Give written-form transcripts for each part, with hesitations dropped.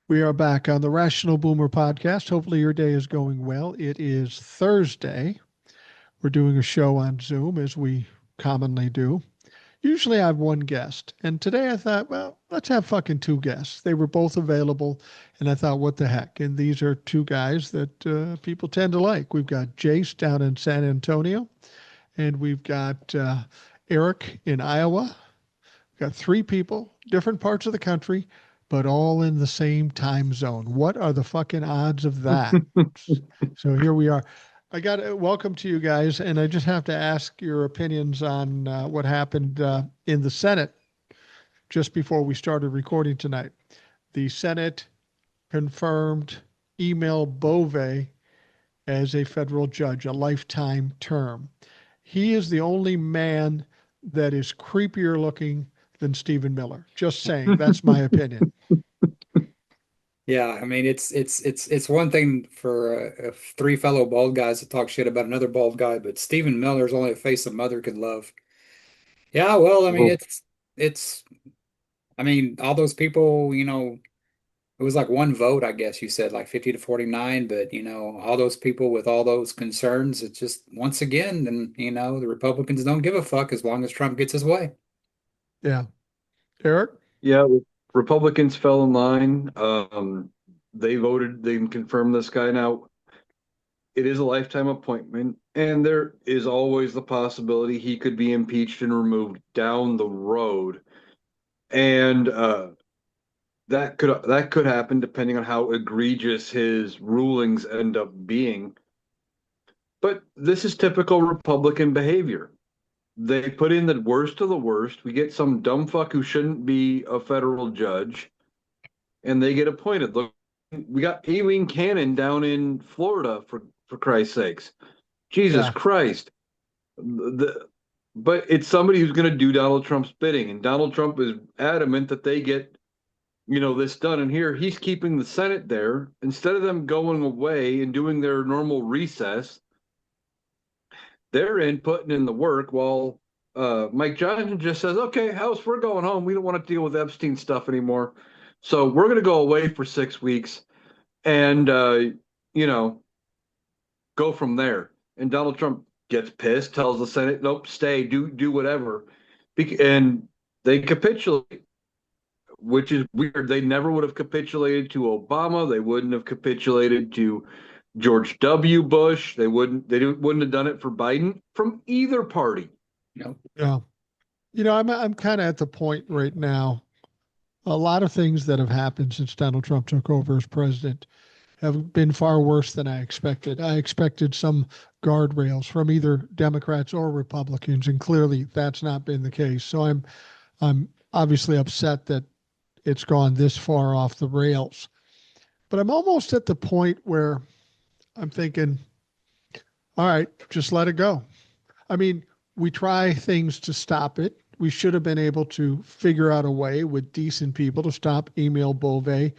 We are back on the Rational Boomer podcast. Hopefully, your day is going well. It is Thursday. We're doing a show on Zoom as we commonly do. Usually, I have one guest, and today I thought, well, let's have fucking two guests. They were both available, and I thought, what the heck? And these are two guys that people tend to like. We've got Jace down in San Antonio, and we've got Eric in Iowa. Got three people, different parts of the country, but all in the same time zone. What are the fucking odds of that? So here we are. I got to welcome to you guys, and I just have to ask your opinions on what happened in the Senate just before we started recording tonight. The Senate confirmed Emil Bove as a federal judge, a lifetime term. He is the only man that is creepier looking than Stephen Miller. Just saying, that's my opinion. Yeah, I mean it's one thing for three fellow bald guys to talk shit about another bald guy, but Stephen Miller's only a face a mother could love. Yeah, well, I mean Well, it's I mean all those people, it was like one vote, I guess you said like 50 to 49, but all those people with all those concerns, it's just once again, and the Republicans don't give a fuck as long as Trump gets his way. Yeah. Eric? yeah, Republicans fell in line. They confirmed this guy. Now, it is a lifetime appointment, and there is always the possibility he could be impeached and removed down the road. And that could happen depending on how egregious his rulings end up being. But this is typical Republican behavior. They put in the worst of the worst. We get some dumb fuck who shouldn't be a federal judge, and they get appointed. Look, we got Aileen Cannon down in Florida for Christ's sakes. Jesus Yeah. Christ. The but it's somebody who's going to do Donald Trump's bidding, and Donald Trump is adamant that they get this done. And here he's keeping the Senate there instead of them going away and doing their normal recess. They're in putting in the work while Mike Johnson just says, "Okay, House, we're going home. We don't want to deal with Epstein stuff anymore, so we're going to go away for 6 weeks and you know go from there." And Donald Trump gets pissed, tells the Senate, "Nope, stay, do whatever," and they capitulate, which is weird. They never would have capitulated to Obama. They wouldn't have capitulated to George W. Bush. Wouldn't have done it for Biden from either party. You Yeah. I'm kind of at the point right now. A lot of things that have happened since Donald Trump took over as president have been far worse than I expected. I expected some guardrails from either Democrats or Republicans, and clearly that's not been the case. So I'm obviously upset that it's gone this far off the rails. But I'm almost at the point where I'm thinking, all right, just let it go. I mean, we try things to stop it. We should have been able to figure out a way with decent people to stop Emil Bove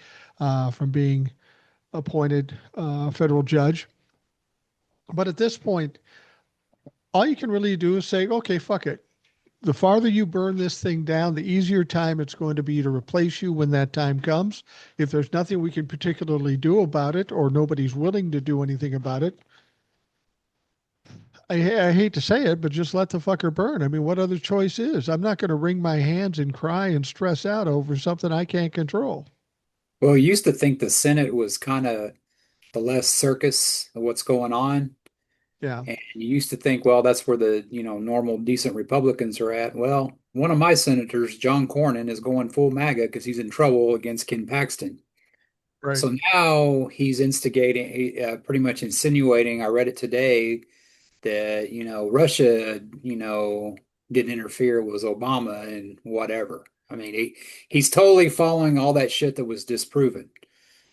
from being appointed federal judge. But at this point, all you can really do is say, okay, fuck it. The farther you burn this thing down, the easier time it's going to be to replace you when that time comes. If there's nothing we can particularly do about it, or nobody's willing to do anything about it, I hate to say it, but just let the fucker burn. I mean, what other choice is? I'm not going to wring my hands and cry and stress out over something I can't control. Well, you used to think the Senate was kind of the less circus of what's going on. Yeah, And you used to think, well, that's where the, normal, decent Republicans are at. Well, one of my senators, John Cornyn, is going full MAGA because he's in trouble against Ken Paxton. right. So now he's instigating, pretty much insinuating, I read it today, that, Russia, didn't interfere with Obama and whatever. I mean, he's totally following all that shit that was disproven.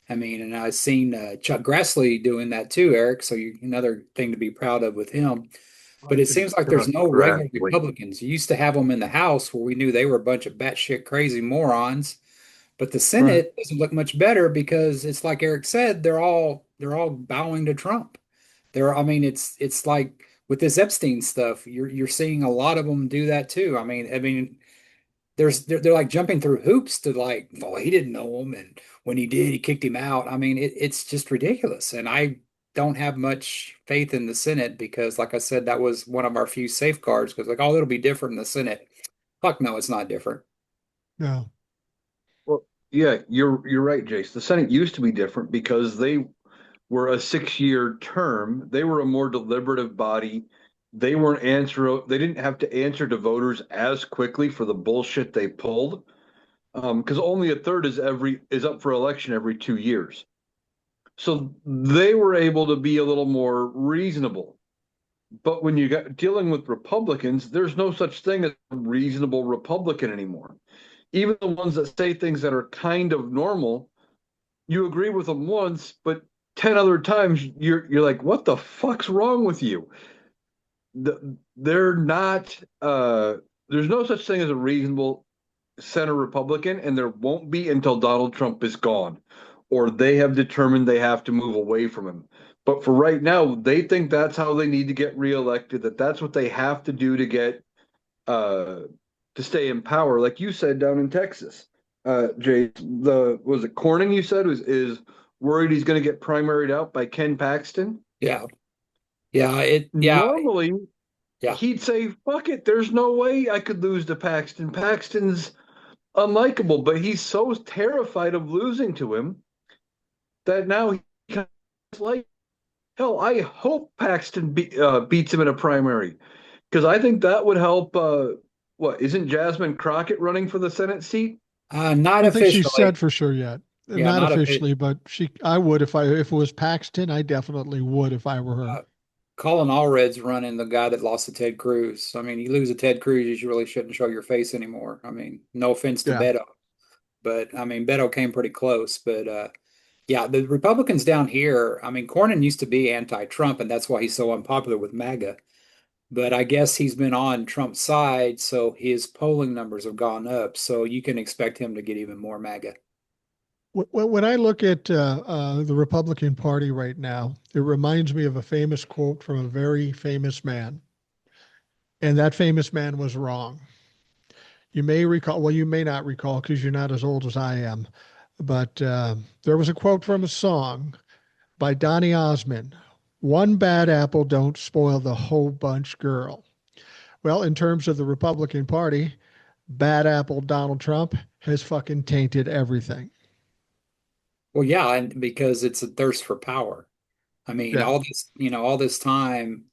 I mean, and I've seen Chuck Grassley doing that too, Eric. So another thing to be proud of with him. But it seems like there's no regular Grassley. Republicans. You used to have them in the House where we knew they were a bunch of batshit crazy morons. But the Right. Senate doesn't look much better because it's like Eric said, they're all bowing to Trump. I mean, it's like with this Epstein stuff, you're seeing a lot of them do that too. I mean, they're like jumping through hoops to like, well, he didn't know him, and when he did, he kicked him out. I mean, it's just ridiculous, and I don't have much faith in the Senate because, like I said, that was one of our few safeguards. Because like, oh, it'll be different in the Senate. Fuck no, it's not different. No. Well, yeah, you're right, Jace. The Senate used to be different because they were a 6-year term. They were a more deliberative body. They didn't have to answer to voters as quickly for the bullshit they pulled. Because only a third is up for election every 2 years. So they were able to be a little more reasonable. But when you got dealing with Republicans, there's no such thing as a reasonable Republican anymore. Even the ones that say things that are kind of normal, you agree with them once, but 10 other times you're like, what the fuck's wrong with you? They're not there's no such thing as a reasonable center Republican, and there won't be until Donald Trump is gone, or they have determined they have to move away from him. But for right now, they think that's how they need to get reelected, that's what they have to do to get uh to stay in power. Like you said down in Texas. Jay, the was it Cornyn you said is worried he's going to get primaried out by Ken Paxton? Yeah, yeah, Normally, yeah. he'd say, "Fuck it, there's no way I could lose to Paxton. Paxton's unlikable," but he's so terrified of losing to him that now he kind of like, hell, I hope beats him in a primary because I think that would help. What isn't Jasmine Crockett running for the Senate seat? I Not don't think she's officially. said for sure yet. Yeah, Not not officially, but I would if it was Paxton, I definitely would if I were her. uh, Colin Allred's running, the guy that lost to Ted Cruz. I mean, you lose to Ted Cruz, you really shouldn't show your face anymore. I mean, no offense to Yeah. Beto, but I mean, Beto came pretty close. But yeah, the Republicans down here, I mean, Cornyn used to be anti-Trump, and that's why he's so unpopular with MAGA. But I guess he's been on Trump's side, so his polling numbers have gone up. So you can expect him to get even more MAGA. When I look at the Republican Party right now, it reminds me of a famous quote from a very famous man. And that famous man was wrong. You may recall, well, you may not recall because you're not as old as I am, but there was a quote from a song by Donny Osmond: "One bad apple don't spoil the whole bunch, girl." Well, in terms of the Republican Party, bad apple Donald Trump has fucking tainted everything. Well, yeah, and because it's a thirst for power. I mean, Yeah. all this time,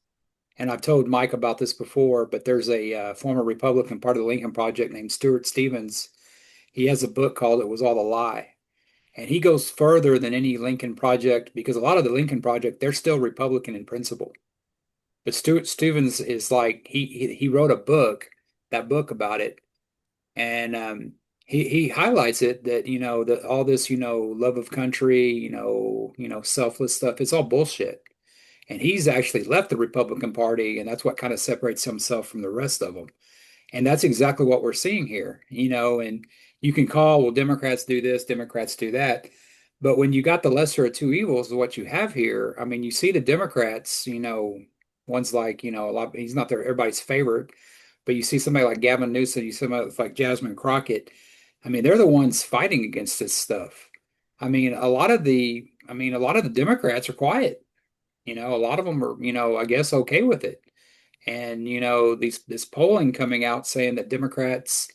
and I've told Mike about this before, but there's a former Republican part of the Lincoln Project named Stuart Stevens. He has a book called "It Was All a Lie." And he goes further than any Lincoln Project because a lot of the Lincoln Project, they're still Republican in principle. But Stuart Stevens is like he wrote a book, that book about it, and he highlights it that that all this love of country, selfless stuff, it's all bullshit. And he's actually left the Republican Party, and that's what kind of separates himself from the rest of them. And that's exactly what we're seeing here, and you can call, well, Democrats do this, Democrats do that. But when you got the lesser of two evils of what you have here, I mean, you see the Democrats, one's like, a lot, he's not their everybody's favorite, but you see somebody like Gavin Newsom, you see somebody like Jasmine Crockett. I mean, they're the ones fighting against this stuff. I lot of the Democrats are quiet. A lot of them are, I guess okay with it. And this polling coming out saying that Democrats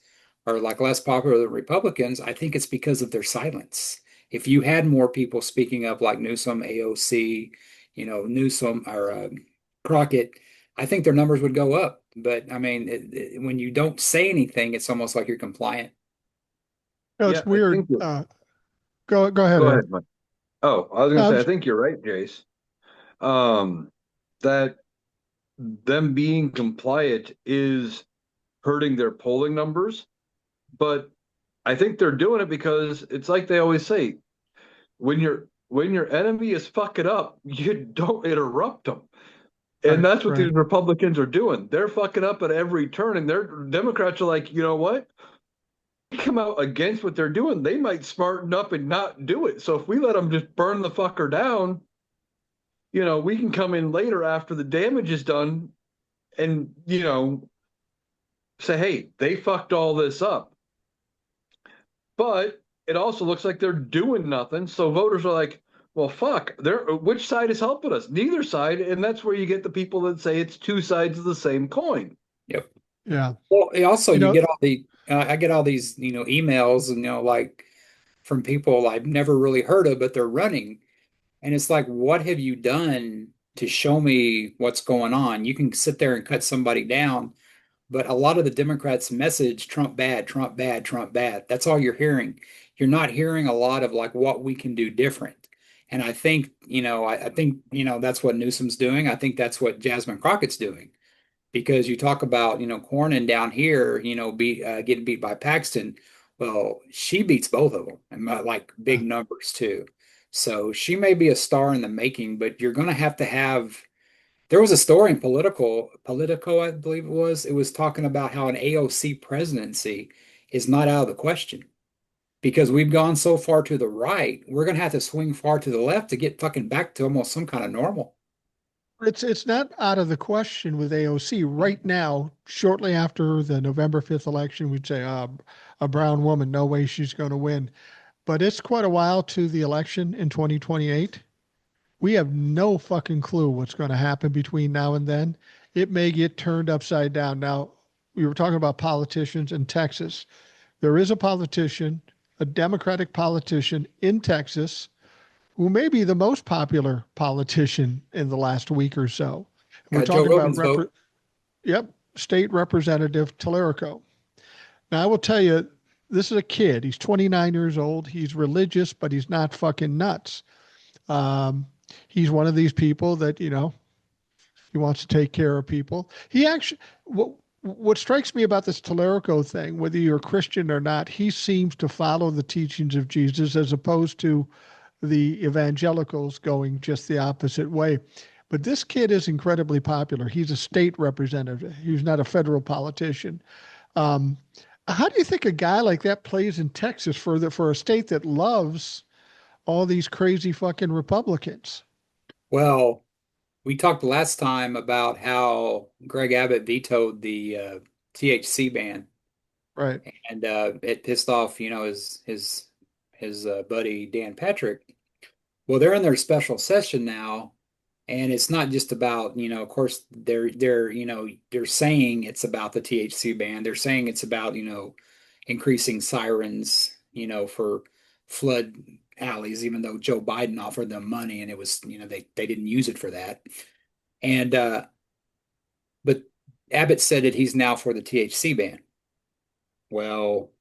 are like less popular than Republicans, I think it's because of their silence. If you had more people speaking up like Newsom, AOC, Newsom or Crockett, I think their numbers would go up. But I mean, when you don't say anything, it's almost like you're compliant. No, Yeah, it's I weird. think you're, Go ahead, go Ed. ahead, Mike. Oh, I was gonna No, say I think you're right, Jace. Um, that them being compliant is hurting their polling numbers, but I think they're doing it because it's like they always say, when your enemy is fucking up, you don't interrupt them. And right, that's what right. these Republicans are doing. They're fucking up at every turn, and their Democrats are like, you know what? Come out against what they're doing, they might smarten up and not do it. So if we let them just burn the fucker down, we can come in later after the damage is done and, say, hey, they fucked all this up. but it also looks like they're doing nothing. So voters are like, well, fuck, which side is helping us? Neither side. And that's where you get the people that say it's two sides of the same coin. Yep. Yeah. Well, also You you know, get all the I get all these, emails and like from people I've never really heard of, but they're running. And it's like, what have you done to show me what's going on? You can sit there and cut somebody down, but a lot of the Democrats message Trump bad, Trump bad, Trump bad. That's all you're hearing. You're not hearing a lot of like what we can do different. And I think, I think, that's what Newsom's doing. I think that's what Jasmine Crockett's doing. Because you talk about, Cornyn down here, getting beat by Paxton. Well, she beats both of them and like yeah. big numbers too. So she may be a star in the making, but you're going to have. There was a story in Politico, I believe it was. It was talking about how an AOC presidency is not out of the question because we've gone so far to the right. We're going to have to swing far to the left to get fucking back to almost some kind of normal. It's not out of the question with AOC right now. Shortly after the November 5th election, we'd say, a brown woman, no way she's going to win. But it's quite a while to the election in 2028. We have no fucking clue what's going to happen between now and then. It may get turned upside down. Now, we were talking about politicians in Texas. There is a politician, a Democratic politician in Texas, who may be the most popular politician in the last week or so. And we're Got Joe talking about Rogan's vote. yep, State Representative Tallarico. Now, I will tell you, this is a kid. He's 29 years old. He's religious, but he's not fucking nuts. Um, he's one of these people that, he wants to take care of people. He actually, what strikes me about this Tallarico thing, whether you're a Christian or not, he seems to follow the teachings of Jesus as opposed to the evangelicals going just the opposite way. But this kid is incredibly popular. He's a state representative. He's not a federal politician. Um, how do you think a guy like that plays in Texas for a state that loves all these crazy fucking Republicans? Well, we talked last time about how Greg Abbott vetoed the THC ban, Right. and it pissed off, his buddy Dan Patrick. Well, they're in their special session now, and it's not just about, of course, they're saying it's about the THC ban. They're saying it's about, increasing sirens, for flood alleys, even though Joe Biden offered them money and it was, they didn't use it for that. And but Abbott said that he's now for the THC ban. Well,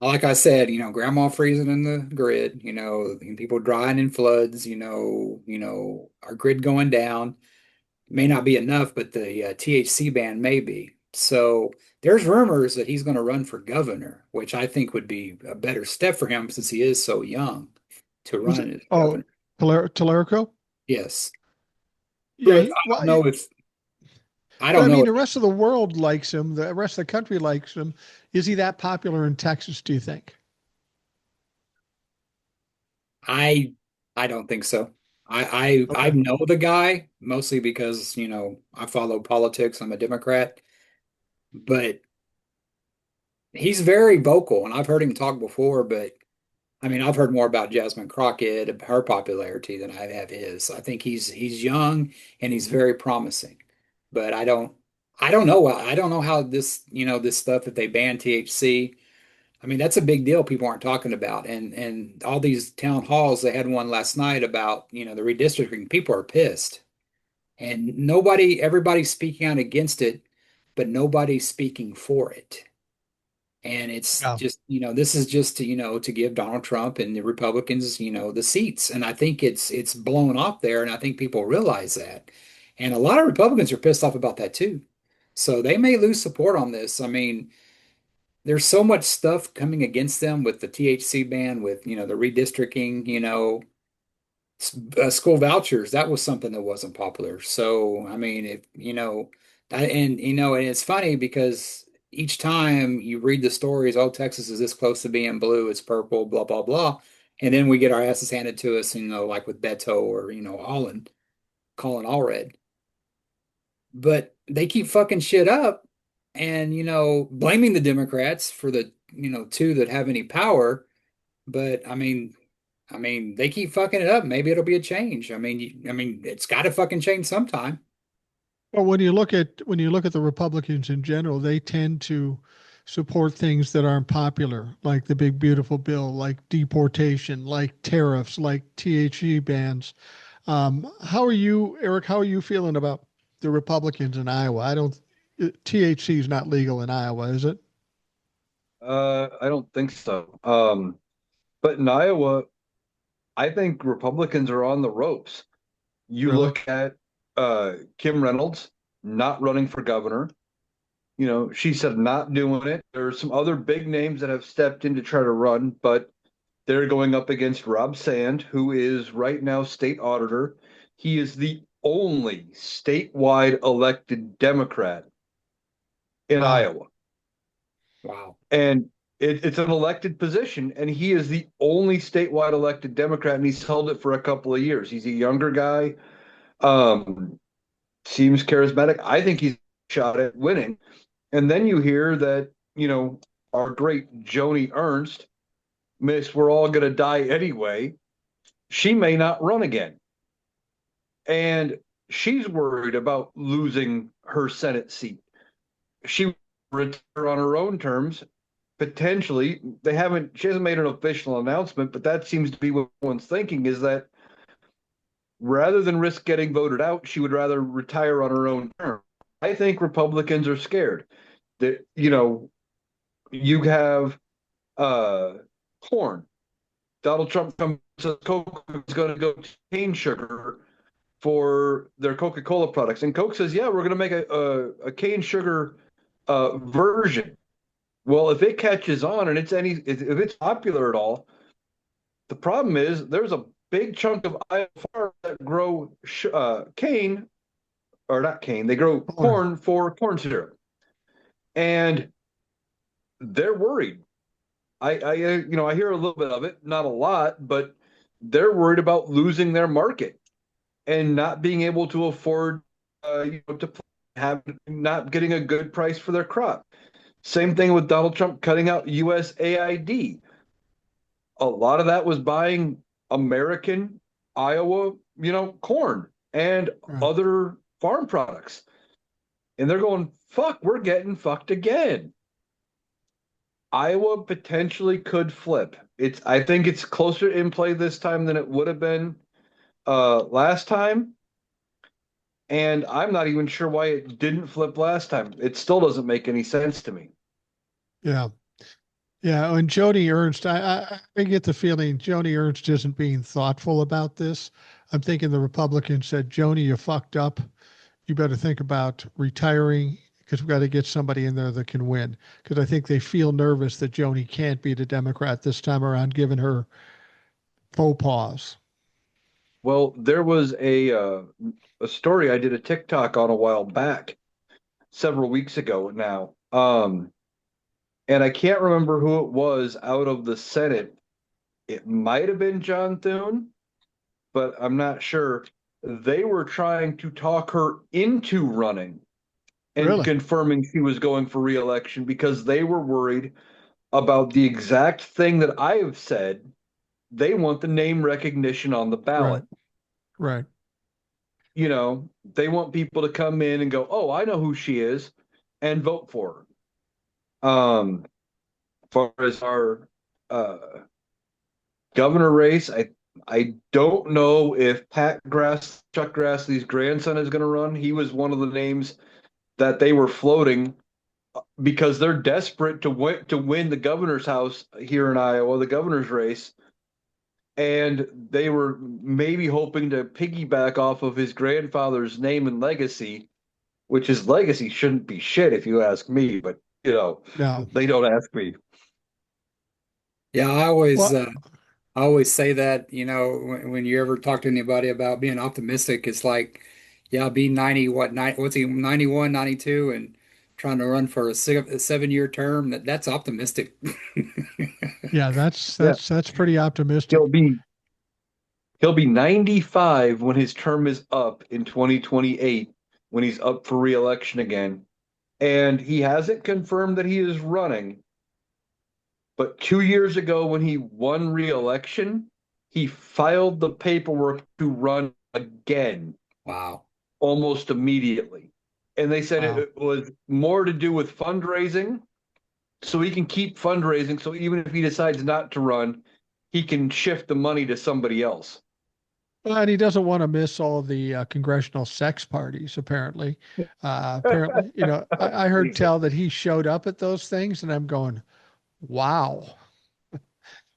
like I said, grandma freezing in the grid, and people drying in floods, our grid going down may not be enough, but the THC ban may be. So there's rumors that he's going to run for governor, which I think would be a better step for him since he is so young to Was it? run as Oh, governor. Tallarico? Yes. Yeah. But I But don't I know mean, if the rest of the world likes him. The rest of the country likes him. Is he that popular in Texas, do you think? I I don't think so. I Okay. know the guy mostly because, I follow politics. I'm a Democrat, but he's very vocal and I've heard him talk before, but I mean, I've heard more about Jasmine Crockett, her popularity than I have his. I think he's young and he's very promising. But I don't know. I don't know how this, this stuff, if they ban THC, I mean, that's a big deal people aren't talking about. And all these town halls, they had one last night about, the redistricting. People are pissed. And everybody's speaking out against it, but nobody's speaking for it. And it's Yeah. just, this is just to, to give Donald Trump and the Republicans, the seats. And I think it's blown off there. And I think people realize that. And a lot of Republicans are pissed off about that too. So they may lose support on this. I mean, there's so much stuff coming against them with the THC ban, with, the redistricting, school vouchers. That was something that wasn't popular. So, I mean, if, and it's funny because each time you read the stories, oh, Texas is this close to being blue, it's purple, blah, blah, blah. And then we get our asses handed to us, like with Beto or, Allen, calling all red. But they keep fucking shit up and, blaming the Democrats for the two that have any power. But I mean, they keep fucking it up. Maybe it'll be a change. I mean, it's got to fucking change sometime. Well, when you look at the Republicans in general, they tend to support things that aren't popular, like the big beautiful bill, like deportation, like tariffs, like THC bans. How are you, Eric? How are you feeling about the Republicans in Iowa? I don't. THC is not legal in Iowa, is it? I don't think so. But in Iowa, I think Republicans are on the ropes. You Really? look at Kim Reynolds not running for governor. She said not doing it. There are some other big names that have stepped in to try to run, but they're going up against Rob Sand, who is right now state auditor. He is the only statewide elected Democrat in Wow. Iowa. Wow. And it's an elected position, and he is the only statewide elected Democrat, and he's held it for a couple of years. He's a younger guy, um, seems charismatic. I think he's shot at winning. And then you hear that, our great Joni Ernst, Miss We're All Gonna Die Anyway, she may not run again. And she's worried about losing her Senate seat. She retire on her own terms, potentially. She hasn't made an official announcement, but that seems to be what everyone's thinking, is that rather than risk getting voted out, she would rather retire on her own terms. I think Republicans are scared that, you have corn. Donald Trump comes says Coke is going to go cane sugar for their Coca-Cola products, and Coke says, "Yeah, we're going to make a cane sugar version." Well, if it catches on and if it's popular at all, the problem is there's a big chunk of Iowa farms that grow cane, or not cane, they grow Corn. corn for corn syrup, and they're worried. I hear a little bit of it, not a lot, but they're worried about losing their market and not being able to afford, to have not getting a good price for their crop. Same thing with Donald Trump cutting out USAID. A lot of that was buying American Iowa, corn and Right. other farm products. And they're going, fuck, we're getting fucked again. Iowa potentially could flip. I think it's closer in play this time than it would have been last time. And I'm not even sure why it didn't flip last time. It still doesn't make any sense to me. Yeah. Yeah. And Joni Ernst, I get the feeling Joni Ernst isn't being thoughtful about this. I'm thinking the Republicans said, Joni, you fucked up. You better think about retiring because we've got to get somebody in there that can win. Because I think they feel nervous that Joni can't beat a Democrat this time around, given her faux pas. Well, there was a story I did a TikTok on a while back, several weeks ago now. And I can't remember who it was out of the Senate. It might have been John Thune, but I'm not sure. They were trying to talk her into running and Really? confirming she was going for reelection because they were worried about the exact thing that I have said. They want the name recognition on the Right. ballot. Right. They want people to come in and go, "Oh, I know who she is," and vote for her. As far as our uh, governor race, I don't know if Chuck Grassley's grandson is going to run. He was one of the names that they were floating because they're desperate to win the governor's house here in Iowa, the governor's race, and they were maybe hoping to piggyback off of his grandfather's name and legacy, which his legacy shouldn't be shit if you ask me, but No. they don't ask me. Yeah, Well, I always say that, when you ever talk to anybody about being optimistic, it's like, yeah, be 90, what's he, 91, 92, and trying to run for a 7-year term. That's optimistic. yeah, that's Yeah, that's that's pretty he'll optimistic. be he'll be 95 when his term is up in 2028 when he's up for reelection again. And he hasn't confirmed that he is running, But 2 years ago, when he won re-election, he filed the paperwork to run again Wow. almost immediately. And they said Wow. it was more to do with fundraising, so he can keep fundraising. So even if he decides not to run, he can shift the money to somebody else. Well, and he doesn't want to miss all of the congressional sex parties, apparently. Apparently, I heard tell that he showed up at those things, and I'm going, wow,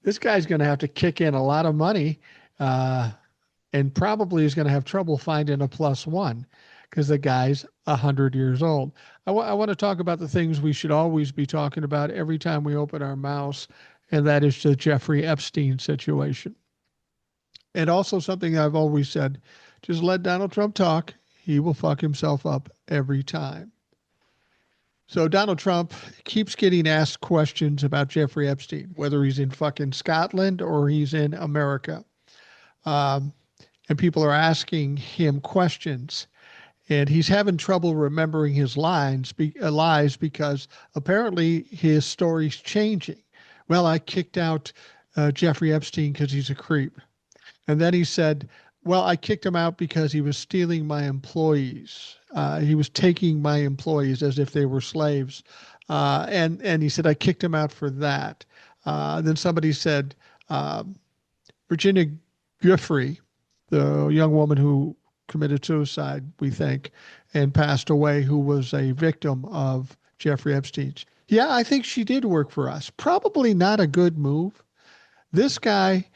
this guy's going to have to kick in a lot of money, uh, and probably is going to have trouble finding a plus one because the guy's 100 years old. I want to talk about the things we should always be talking about every time we open our mouths, and that is the Jeffrey Epstein situation. And also something I've always said, just let Donald Trump talk. He will fuck himself up every time. So Donald Trump keeps getting asked questions about Jeffrey Epstein, whether he's in fucking Scotland or he's in America. Um, and people are asking him questions. And he's having trouble remembering his lies because apparently his story's changing. Well, I kicked out Jeffrey Epstein because he's a creep. And then he said, well, I kicked him out because he was stealing my employees. He was taking my employees as if they were slaves. And he said, I kicked him out for that. Then somebody said, Virginia Giuffre, the young woman who committed suicide, we think, and passed away, who was a victim of Jeffrey Epstein's. Yeah, I think she did work for us. Probably not a good move. This guy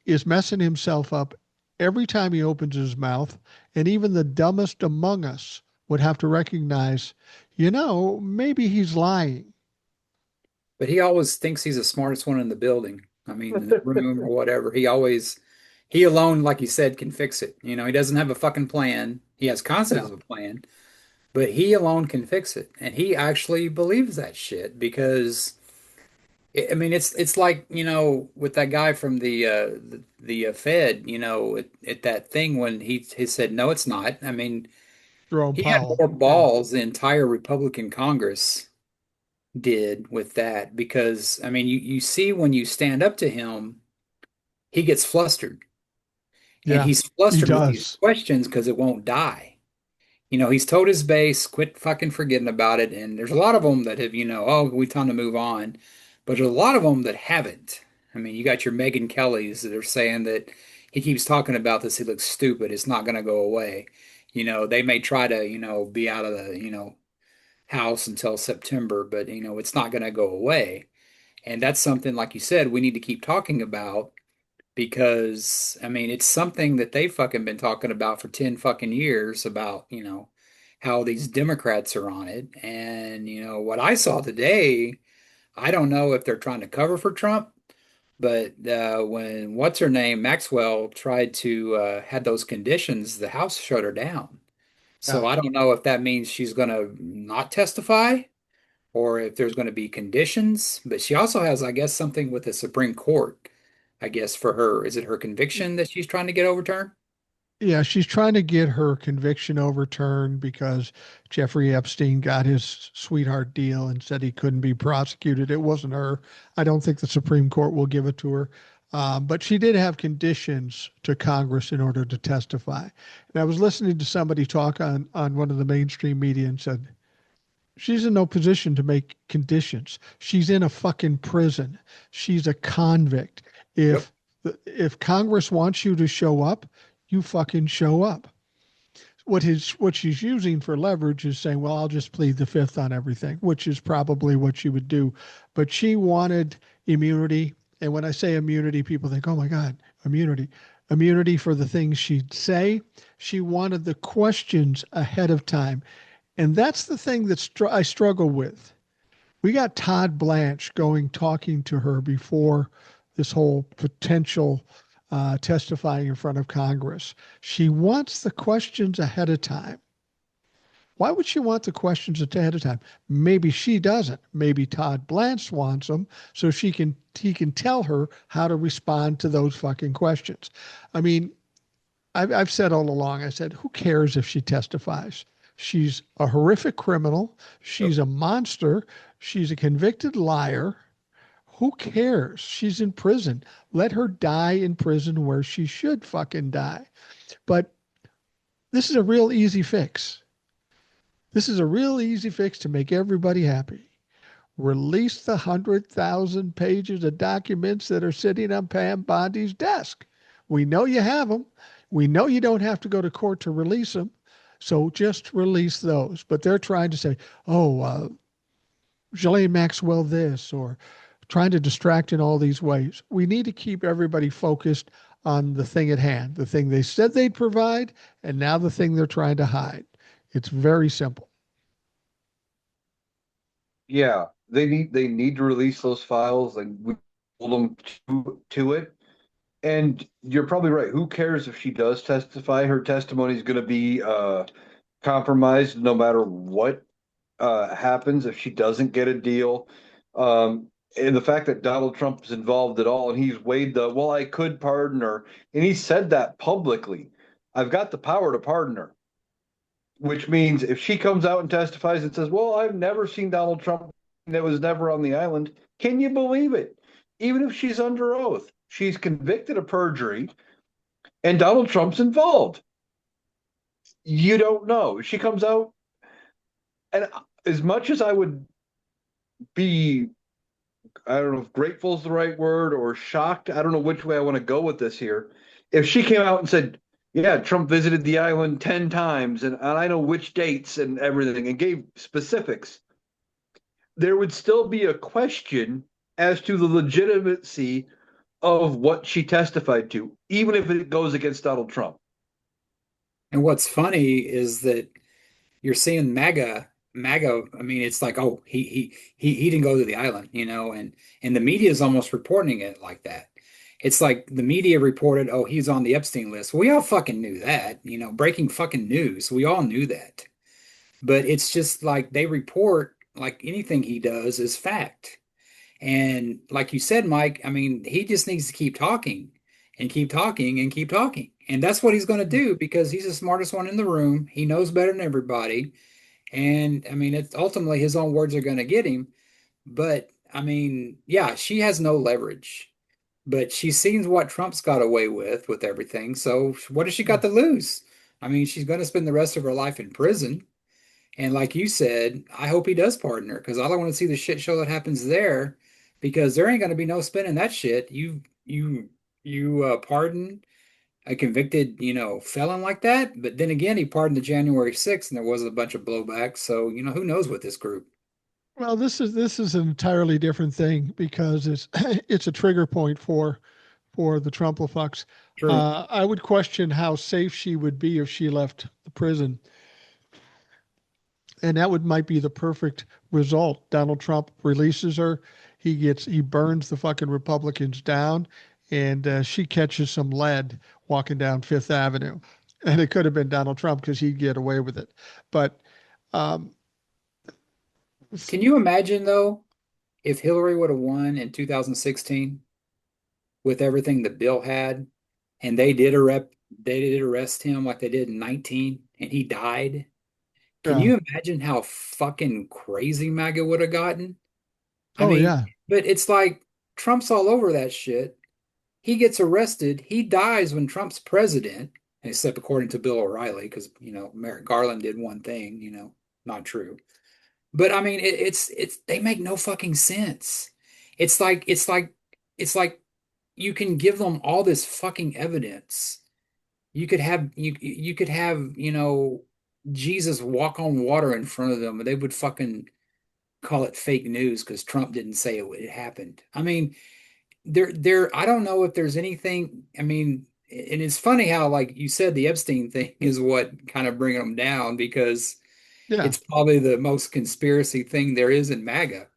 is messing himself up every time he opens his mouth. And even the dumbest among us would have to recognize, maybe he's lying. But he always thinks he's the smartest one in the building. I mean, in the room or whatever. He alone, like you said, can fix it. He doesn't have a fucking plan. He has concepts No. of a plan, but he alone can fix it. And he actually believes that shit because I mean, it's like, with that guy from the Fed, at that thing when he said, no, it's not. I mean, Jerome he had Powell. more Yeah. balls the entire Republican Congress did with that because I mean you see when you stand up to him, he gets flustered. And Yeah. he's He flustered with these does. questions because it won't die. He's told his base, quit fucking forgetting about it. And there's a lot of them that have, oh, we time to move on. But there's a lot of them that haven't. I mean, you got your Megan Kellys that are saying that he keeps talking about this. He looks stupid. It's not going to go away. They may try to, be out of the, house until September, but, it's not going to go away. And that's something, like you said, we need to keep talking about because I mean it's something that they fucking been talking about for 10 fucking years about, how these Democrats are on it. And what I saw today, I don't know if they're trying to cover for Trump, but when what's her name, Maxwell, tried to had those conditions, the House shut her down. So Yeah. I don't know if that means she's going to not testify or if there's going to be conditions. But she also has, I guess, something with the Supreme Court, I guess, for her. Is it her conviction that she's trying to get overturned? Yeah, she's trying to get her conviction overturned because Jeffrey Epstein got his sweetheart deal and said he couldn't be prosecuted. It wasn't her. I don't think the Supreme Court will give it to her. But she did have conditions to Congress in order to testify. And I was listening to somebody talk on one of the mainstream media and said, she's in no position to make conditions. She's in a fucking prison. She's a convict. Yep. If Congress wants you to show up, you fucking show up. What she's using for leverage is saying, well, I'll just plead the fifth on everything, which is probably what she would do. But she wanted immunity. And when I say immunity, people think, oh my God, immunity. Immunity for the things she'd say. She wanted the questions ahead of time. And that's the thing that I struggle with. We got Todd Blanche talking to her before this whole potential testifying in front of Congress. She wants the questions ahead of time. Why would she want the questions ahead of time? Maybe she doesn't. Maybe Todd Blanche wants them so he can tell her how to respond to those fucking questions. I mean, I've said all along, I said, who cares if she testifies? She's a horrific criminal. Yep. She's a monster. She's a convicted liar. Who cares? She's in prison. Let her die in prison where she should fucking die. But this is a real easy fix. This is a real easy fix to make everybody happy. Release the 100,000 pages of documents that are sitting on Pam Bondi's desk. We know you have them. We know you don't have to go to court to release them. So just release those. But they're trying to say, oh, Ghislaine Maxwell this, or trying to distract in all these ways. We need to keep everybody focused on the thing at hand, the thing they said they'd provide, and now the thing they're trying to hide. It's very simple. Yeah, they need to release those files. Like we hold them to it. And you're probably right. Who cares if she does testify? Her testimony is going to be compromised no matter what happens if she doesn't get a deal. And the fact that Donald Trump is involved at all, and he's weighed the, well, I could pardon her, and he said that publicly. I've got the power to pardon her, which means if she comes out and testifies and says, well, I've never seen Donald Trump that was never on the island, can you believe it? Even if she's under oath, she's convicted of perjury, and Donald Trump's involved. You don't know. She comes out, and as much as I would be, I don't know if grateful is the right word or shocked, I don't know which way I want to go with this here. If she came out and said, yeah, Trump visited the island 10 times and I know which dates and everything and gave specifics, there would still be a question as to the legitimacy of what she testified to, even if it goes against Donald Trump. And what's funny is that you're seeing MAGA. I mean, it's like, oh, he didn't go to the island, and the media is almost reporting it like that. It's like the media reported, oh, he's on the Epstein list. We all fucking knew that, breaking fucking news. We all knew that. But it's just like they report like anything he does is fact. And like you said, Mike, I mean, he just needs to keep talking and keep talking and keep talking. And that's what he's going to do because he's the smartest one in the room. He knows better than everybody. And I mean, it's ultimately his own words are going to get him. But I mean, yeah, she has no leverage, but she's seen what Trump's got away with everything. So what has she got to lose? I mean, she's going to spend the rest of her life in prison. And like you said, I hope he does pardon her because I don't want to see the shit show that happens there because there ain't going to be no spinning that shit. You pardon a convicted, felon like that. But then again, he pardoned the January 6th and there was a bunch of blowback. So, who knows with this group? Well, this is an entirely different thing because it's it's a trigger point for the Trumplefucks. True. I would question how safe she would be if she left the prison, and that would might be the perfect result. Donald Trump releases her, he burns the fucking Republicans down, and she catches some lead walking down Fifth Avenue, and it could have been Donald Trump because he'd get away with it, but. Um, Can you imagine though, if Hillary would have won in 2016 with everything that Bill had, and they did arrest him like they did in 19, and he died? Can yeah. you imagine how fucking crazy MAGA would have gotten? I Oh mean, yeah. but it's like Trump's all over that shit. He gets arrested. He dies when Trump's president, except according to Bill O'Reilly, because Merrick Garland did one thing, not true. But I mean, it's they make no fucking sense. It's like you can give them all this fucking evidence. You could have Jesus walk on water in front of them, and they would fucking call it fake news because Trump didn't say it happened. I mean, I don't know if there's anything. I mean, and it's funny how, like you said, the Epstein thing is what kind of bringing them down because Yeah. it's probably the most conspiracy thing there is in MAGA.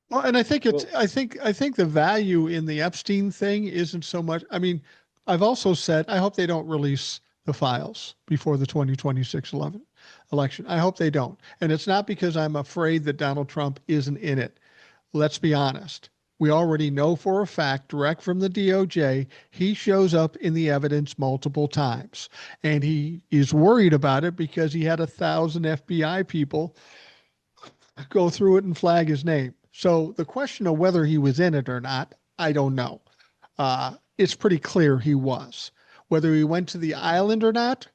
Well, and I think it's Well, I think the value in the Epstein thing isn't so much. I mean, I've also said I hope they don't release the files before the 2026 election. I hope they don't. And it's not because I'm afraid that Donald Trump isn't in it. Let's be honest. We already know for a fact, direct from the DOJ, he shows up in the evidence multiple times. And he is worried about it because he had 1,000 FBI people go through it and flag his name. So the question of whether he was in it or not, I don't know. It's pretty clear he was. Whether he went to the island or not,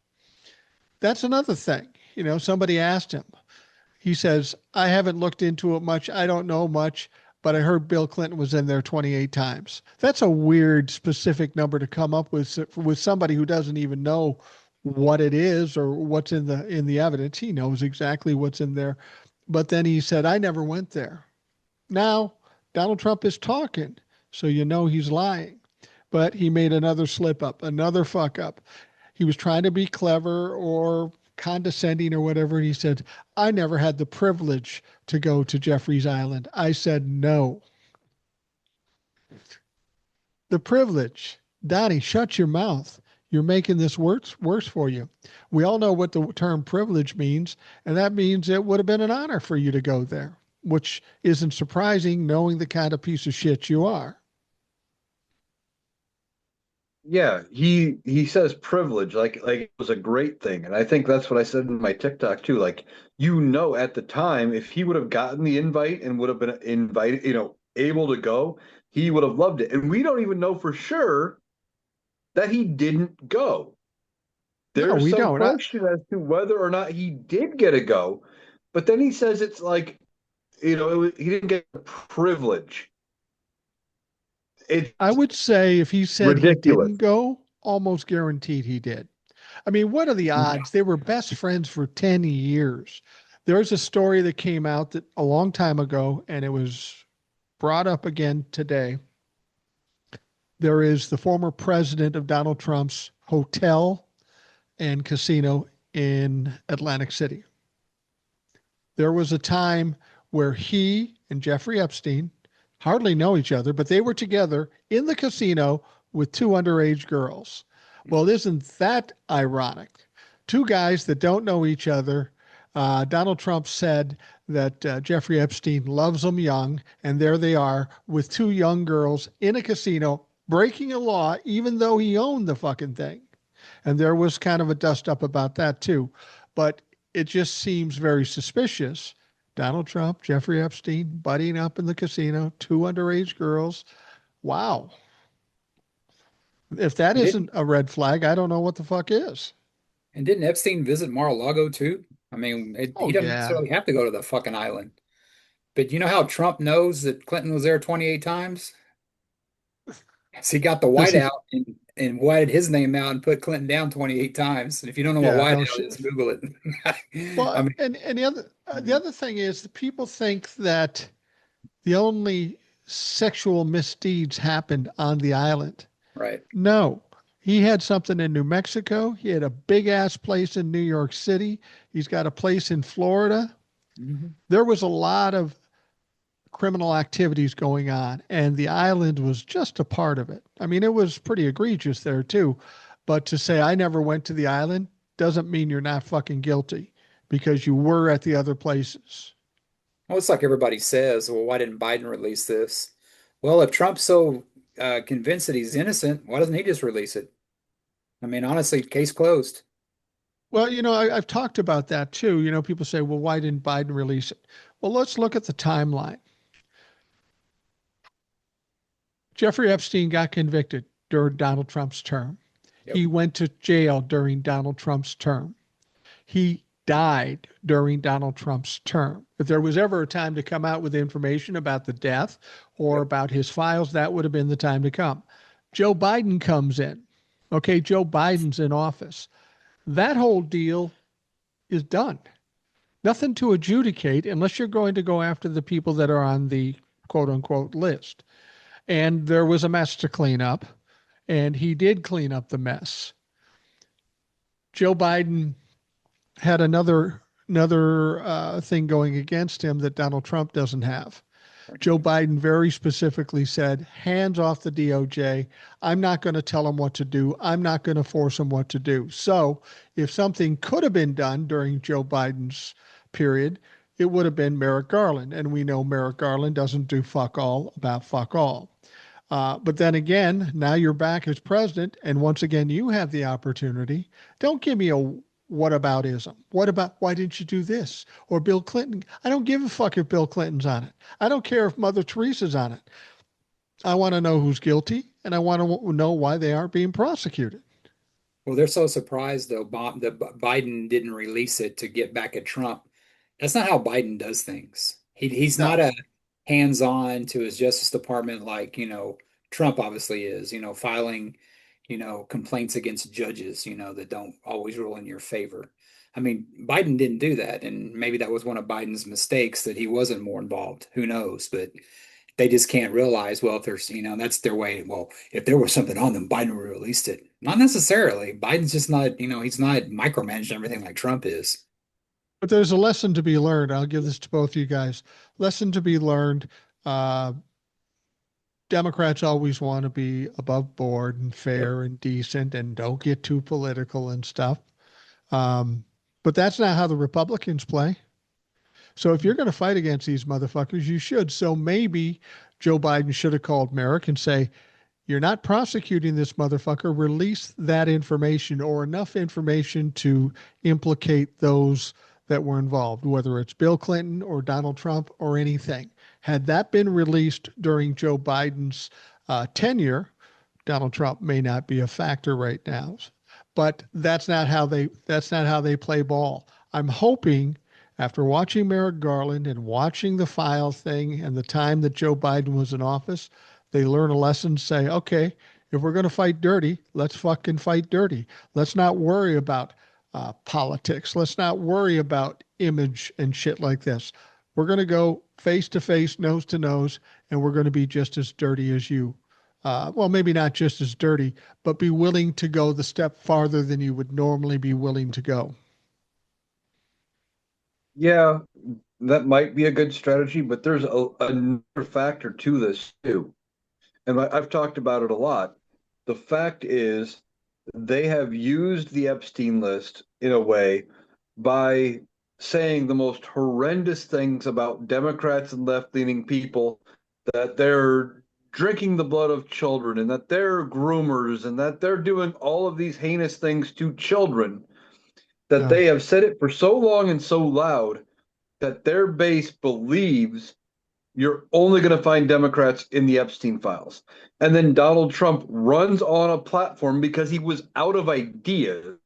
that's another thing. Somebody asked him. He says, I haven't looked into it much. I don't know much, but I heard Bill Clinton was in there 28 times. That's a weird specific number to come up with somebody who doesn't even know what it is or what's in the evidence. He knows exactly what's in there. But then he said, I never went there. Now, Donald Trump is talking, so he's lying. But he made another slip up, another fuck up. He was trying to be clever or condescending or whatever. And he said, I never had the privilege to go to Jeffrey's Island. I said, no. The privilege. Donnie, shut your mouth. You're making this worse for you. We all know what the term privilege means, and that means it would have been an honor for you to go there, which isn't surprising knowing the kind of piece of shit you are. Yeah, he says privilege like it was a great thing, and I think that's what I said in my TikTok too. Like, at the time, if he would have gotten the invite and would have been invited, able to go, he would have loved it. And we don't even know for sure that he didn't go. No, There's we some don't. question as to whether or not he did get a go, but then he says it's like, he didn't get a privilege. It's I would say if he said he ridiculous. didn't go, almost guaranteed he did. I mean, what are the odds? They were best friends for 10 years. There's a story that came out that a long time ago, and it was brought up again today. There is the former president of Donald Trump's hotel and casino in Atlantic City. There was a time where he and Jeffrey Epstein hardly know each other, but they were together in the casino with two underage girls. Well, isn't that ironic? Two guys that don't know each other. Donald Trump said that Jeffrey Epstein loves them young, and there they are with two young girls in a casino breaking a law, even though he owned the fucking thing. And there was kind of a dust up about that too. But it just seems very suspicious. Donald Trump, Jeffrey Epstein, buddying up in the casino, two underage girls. Wow. If that And isn't didn't a red flag, I don't know what the fuck is. and didn't Epstein visit Mar-a-Lago too? I mean, Oh, he doesn't yeah. necessarily have to go to the fucking island. But you know how Trump knows that Clinton was there 28 times? So he got the Does he? whiteout and whited his name out and put Clinton down 28 times. And if you don't know what Yeah, no whiteout shit. is, Google it. I Well, mean, and the other thing is that people think that the only sexual misdeeds happened on the island. right. No, he had something in New Mexico. He had a big ass place in New York City. He's got a place in Florida. Mhm. There was a lot of criminal activities going on, and the island was just a part of it. I mean, it was pretty egregious there too. But to say I never went to the island doesn't mean you're not fucking guilty because you were at the other places. Well, it's like everybody says, well, why didn't Biden release this? Well, if Trump's so convinced that he's innocent, why doesn't he just release it? I mean, honestly, case closed. Well, I've talked about that too. People say, well, why didn't Biden release it? Well, let's look at the timeline. Jeffrey Epstein got convicted during Donald Trump's term. Yep. He went to jail during Donald Trump's term. He died during Donald Trump's term. If there was ever a time to come out with information about the death or Yep. about his files, that would have been the time to come. Joe Biden comes in. Okay, Joe Biden's in office. That whole deal is done. Nothing to adjudicate unless you're going to go after the people that are on the quote unquote list. And there was a mess to clean up, and he did clean up the mess. Joe Biden had another thing going against him that Donald Trump doesn't have. Joe Biden very specifically said, hands off the DOJ. I'm not going to tell them what to do. I'm not going to force them what to do. So if something could have been done during Joe Biden's period, it would have been Merrick Garland. And we know Merrick Garland doesn't do fuck all about fuck all. But then again, now you're back as president. And once again, you have the opportunity. Don't give me a whataboutism. What about why didn't you do this? Or Bill Clinton. I don't give a fuck if Bill Clinton's on it. I don't care if Mother Teresa's on it. I want to know who's guilty and I want to know why they aren't being prosecuted. Well, they're so surprised though that Biden didn't release it to get back at Trump. That's not how Biden does things. He's not No, a hands-on to his Justice Department like, Trump obviously is, filing, complaints against judges, that don't always rule in your favor. I mean, Biden didn't do that, and maybe that was one of Biden's mistakes that he wasn't more involved. Who knows? But they just can't realize, well, if there's, that's their way. Well, if there was something on them, Biden would have released it. Not necessarily. Biden's just not, he's not micromanaging everything like Trump is. but there's a lesson to be learned. I'll give this to both of you guys. Lesson to be learned. Uh, Democrats always want to be above board and Yep. fair and decent and don't get too political and stuff. Um, but that's not how the Republicans play. So if you're going to fight against these motherfuckers, you should. So maybe Joe Biden should have called Merrick and say, you're not prosecuting this motherfucker. Release that information or enough information to implicate those that were involved, whether it's Bill Clinton or Donald Trump or anything. Had that been released during Joe Biden's tenure, Donald Trump may not be a factor right now. But that's not how they play ball. I'm hoping after watching Merrick Garland and watching the file thing and the time that Joe Biden was in office, they learn a lesson, say, okay, if we're going to fight dirty, let's fucking fight dirty. Let's not worry about politics. Let's not worry about image and shit like this. We're going to go face to face, nose to nose, and we're going to be just as dirty as you. Well, maybe not just as dirty, but be willing to go the step farther than you would normally be willing to go. Yeah, that might be a good strategy, but there's another factor to this too. And I've talked about it a lot. The fact is, they have used the Epstein list in a way by saying the most horrendous things about Democrats and left-leaning people, that they're drinking the blood of children and that they're groomers and that they're doing all of these heinous things to children, that Yeah, they have said it for so long and so loud that their base believes you're only going to find Democrats in the Epstein files. And then Donald Trump runs on a platform because he was out of ideas.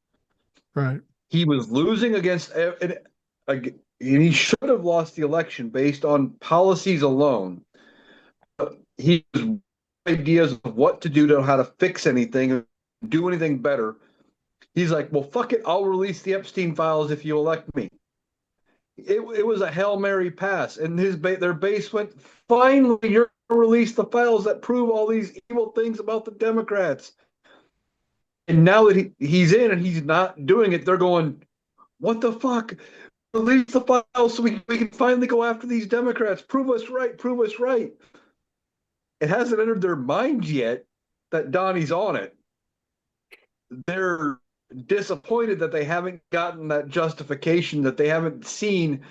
right. He was losing against, and he should have lost the election based on policies alone. He has ideas of what to do, to how to fix anything, do anything better. He's like, well, fuck it, I'll release the Epstein files if you elect me. It was a Hail Mary pass, and their base went, finally, you're going to release the files that prove all these evil things about the Democrats. And now that he's in and he's not doing it, they're going, what the fuck? Release the files so we can finally go after these Democrats. Prove us right. Prove us right. It hasn't entered their minds yet that Donnie's on it. They're disappointed that they haven't gotten that justification, that they haven't seen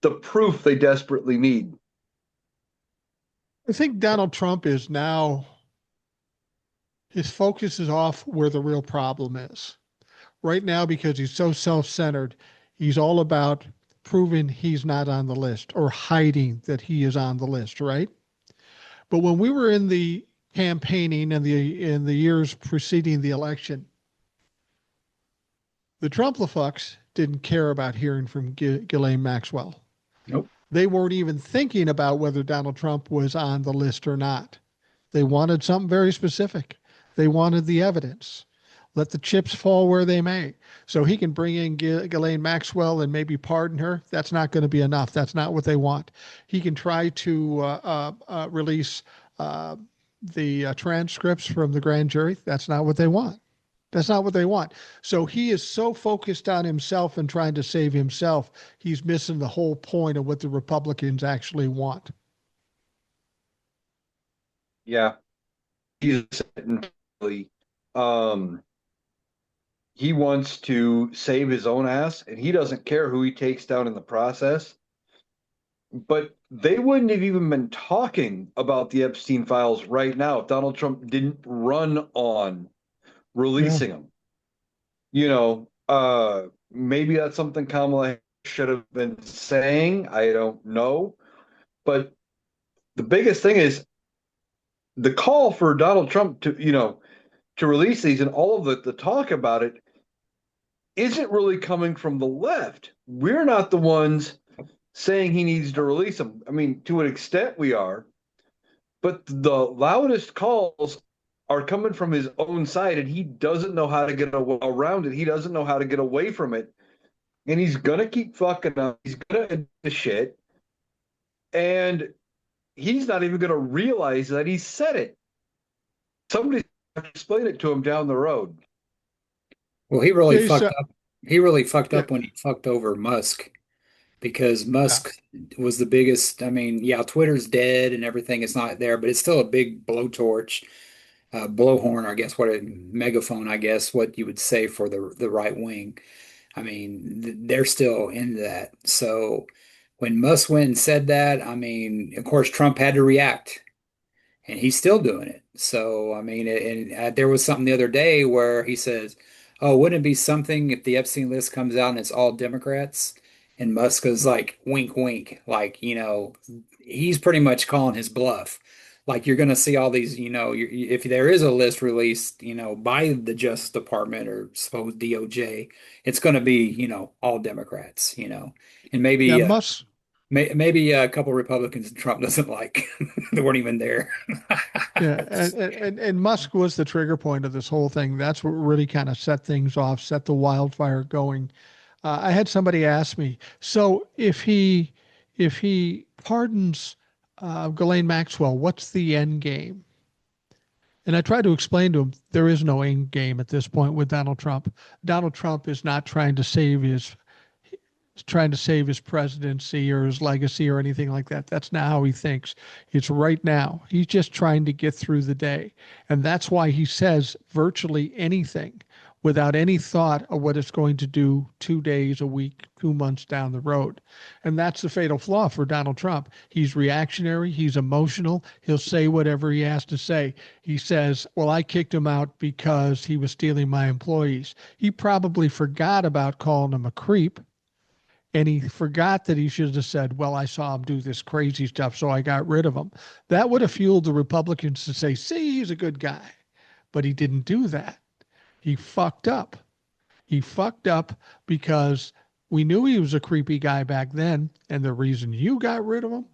the proof they desperately need. I think Donald Trump is now, his focus is off where the real problem is. Right now, because he's so self centered, he's all about proving he's not on the list or hiding that he is on the list, right? But when we were in the campaigning and in the years preceding the election, the Trump-la-fucks didn't care about hearing from Ghislaine Maxwell. Nope. They weren't even thinking about whether Donald Trump was on the list or not. They wanted something very specific. They wanted the evidence. Let the chips fall where they may. So he can bring in Ghislaine Maxwell and maybe pardon her. That's not going to be enough. That's not what they want. He can try to release the transcripts from the grand jury. That's not what they want. That's not what they want. So he is so focused on himself and trying to save himself, he's missing the whole point of what the Republicans actually want. Yeah. He's um he wants to save his own ass, and he doesn't care who he takes down in the process. But they wouldn't have even been talking about the Epstein files right now if Donald Trump didn't run on Yeah. releasing them. Maybe that's something Kamala should have been saying. I don't know. But the biggest thing is the call for Donald Trump to, to release these and all of the talk about it isn't really coming from the left. We're not the ones saying he needs to release them. I mean, to an extent we are, but the loudest calls are coming from his own side, and he doesn't know how to get around it. He doesn't know how to get away from it, and he's gonna keep fucking up. He's gonna do the shit, and he's not even gonna realize that he said it. Somebody's gonna explain it to him down the road. Well, he really Jace, fucked up. He really fucked yeah, up when he fucked over Musk because yeah, Musk was the biggest. I mean, yeah, Twitter's dead and everything. It's not there, but it's still a big blowtorch, blowhorn, I guess, what a megaphone, I guess, what you would say for the right wing. I mean, they're still into that. So when Musk went and said that, I mean, of course, Trump had to react, and he's still doing it. So, I mean, there was something the other day where he says, "Oh, wouldn't it be something if the Epstein list comes out and it's all Democrats?" And Musk is like, wink, wink, like, he's pretty much calling his bluff. Like you're going to see all these, if there is a list released, by the Justice Department or suppose DOJ, it's going to be, all Democrats, and yeah. maybe Musk, maybe a couple Republicans Trump doesn't like that weren't even there. yeah, and Musk was the trigger point of this whole thing. That's what really kind of set things off, set the wildfire going. I had somebody ask me, so if he pardons Ghislaine Maxwell, what's the end game? And I tried to explain to him there is no end game at this point with Donald Trump. Donald Trump is not trying to save his presidency or his legacy or anything like that. That's not how he thinks. It's right now. He's just trying to get through the day. And that's why he says virtually anything without any thought of what it's going to do 2 days, a week, 2 months down the road. And that's the fatal flaw for Donald Trump. He's reactionary, he's emotional, he'll say whatever he has to say. He says, well, I kicked him out because he was stealing my employees. He probably forgot about calling him a creep, and he forgot that he should have said, well, I saw him do this crazy stuff, so I got rid of him. That would have fueled the Republicans to say, see, he's a good guy. But he didn't do that. He fucked up. He fucked up because we knew he was a creepy guy back then. And the reason you got rid of him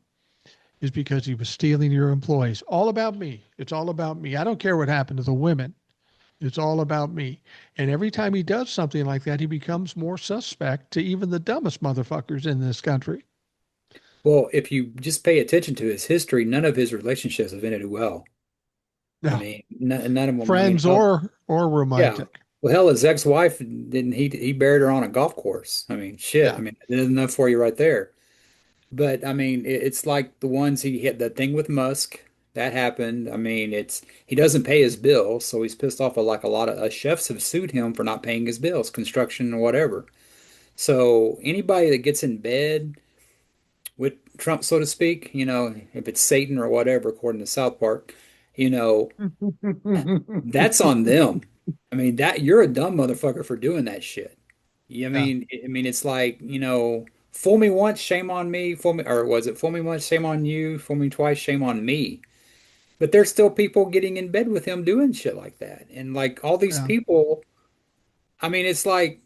is because he was stealing your employees. All about me. It's all about me. I don't care what happened to the women. It's all about me. And every time he does something like that, he becomes more suspect to even the dumbest motherfuckers in this country. Well, if you just pay attention to his history, none of his relationships have ended well. I No, mean, none of them. I mean, friends or yeah. romantic. Well, hell, his ex-wife didn't he buried her on a golf course. I mean, shit. I Yeah, mean, there's enough for you right there. But I mean, it's like the ones he hit the thing with Musk that happened. I mean, he doesn't pay his bills, so he's pissed off. Like a lot of chefs have sued him for not paying his bills, construction or whatever. So anybody that gets in bed with Trump, so to speak, if it's Satan or whatever, according to South Park, you know, that's on them. I mean, that you're a dumb motherfucker for doing that shit. yeah, I mean, it's like, fool me once, shame on me, fool me, or was it fool me once, shame on you, fool me twice, shame on me. But there's still people getting in bed with him doing shit like that. And like all these yeah, people, I mean, it's like,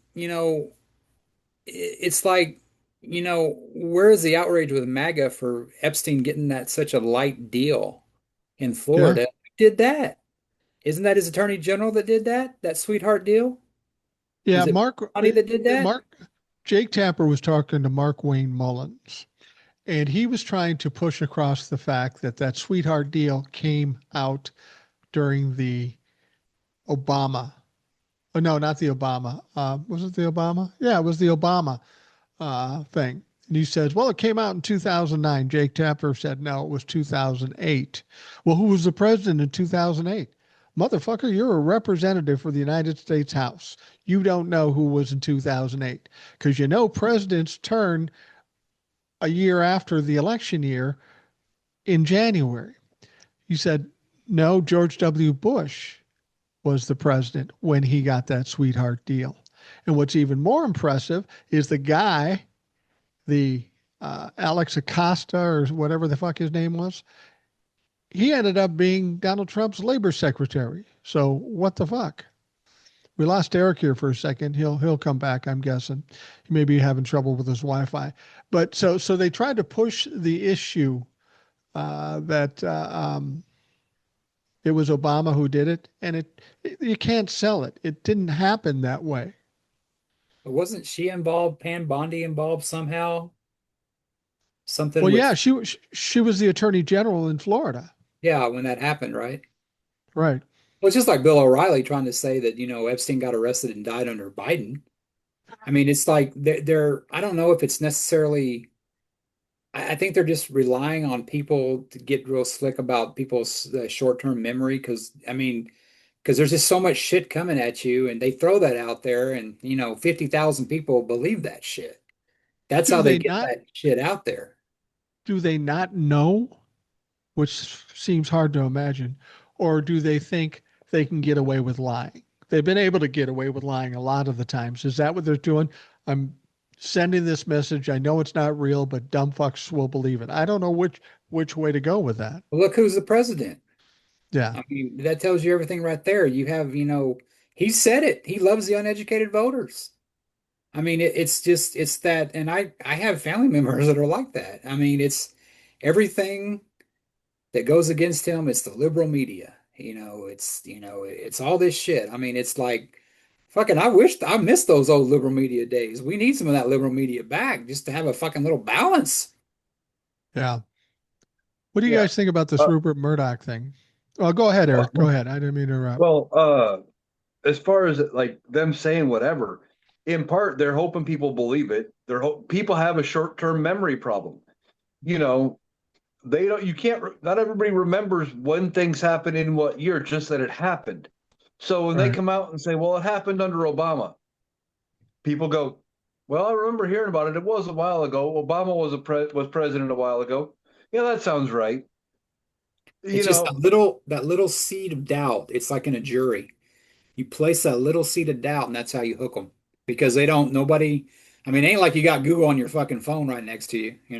it's like, where is the outrage with MAGA for Epstein getting that such a light deal in yeah, Florida? Who did that? Isn't that his attorney general that did that? That sweetheart deal? yeah. Is it Money that did that? Mark, Jake Tapper was talking to Mark Wayne Mullins, and he was trying to push across the fact that that sweetheart deal came out during the Obama. Oh, no, not the Obama. Was it the Obama? Yeah, it was the Obama thing. And he says, well, it came out in 2009. Jake Tapper said, no, it was 2008. Well, who was the president in 2008? Motherfucker, you're a representative for the United States House. You don't know who was in 2008 because presidents turn a year after the election year in January. He said, no, George W. Bush was the president when he got that sweetheart deal. And what's even more impressive is the guy, the Alex Acosta or whatever the fuck his name was, he ended up being Donald Trump's labor secretary. So what the fuck? We lost Eric here for a second. He'll come back, I'm guessing. He may be having trouble with his Wi-Fi. But so they tried to push the issue that it was Obama who did it, and it you can't sell it. It didn't happen that way. But wasn't she involved, Pam Bondi involved somehow? Something Well, yeah, with, she was the attorney general in Florida, yeah, when that happened, right? right? Well, it's just like Bill O'Reilly trying to say that, Epstein got arrested and died under Biden. I mean, it's like I don't know if it's necessarily, I think they're just relying on people to get real slick about people's short-term memory. Because there's just so much shit coming at you and they throw that out there and, 50,000 people believe that shit. That's Do how they they get not? that shit out there. Do they not know? Which seems hard to imagine, or do they think they can get away with lying? They've been able to get away with lying a lot of the times. Is that what they're doing? I'm sending this message. I know it's not real, but dumb fucks will believe it. I don't know which way to go with that. Well, look who's the president. Yeah, I mean, that tells you everything right there. You have, he said it. He loves the uneducated voters. I mean, it's that, and I have family members that are like that. I mean, it's everything that goes against him. It's the liberal media. It's all this shit. I mean, it's like fucking. I miss those old liberal media days. We need some of that liberal media back just to have a fucking little balance. yeah. What do you Yeah. guys think about this Uh, Rupert Murdoch thing? Oh, go ahead, Eric. Go ahead. I didn't mean to interrupt. well, as far as like them saying whatever, in part they're hoping people believe it. People have a short-term memory problem. You know, they don't. You can't. Not everybody remembers when things happened in what year, just that it happened. So when they Right. come out and say, "Well, it happened under Obama," people go, "Well, I remember hearing about it. It was a while ago. Obama was president a while ago. Yeah, that sounds right." You It's just know, that little seed of doubt. It's like in a jury. You place that little seed of doubt, and that's how you hook them because they don't. Nobody. I mean, it ain't like you got Google on your fucking phone right next to you. Yeah,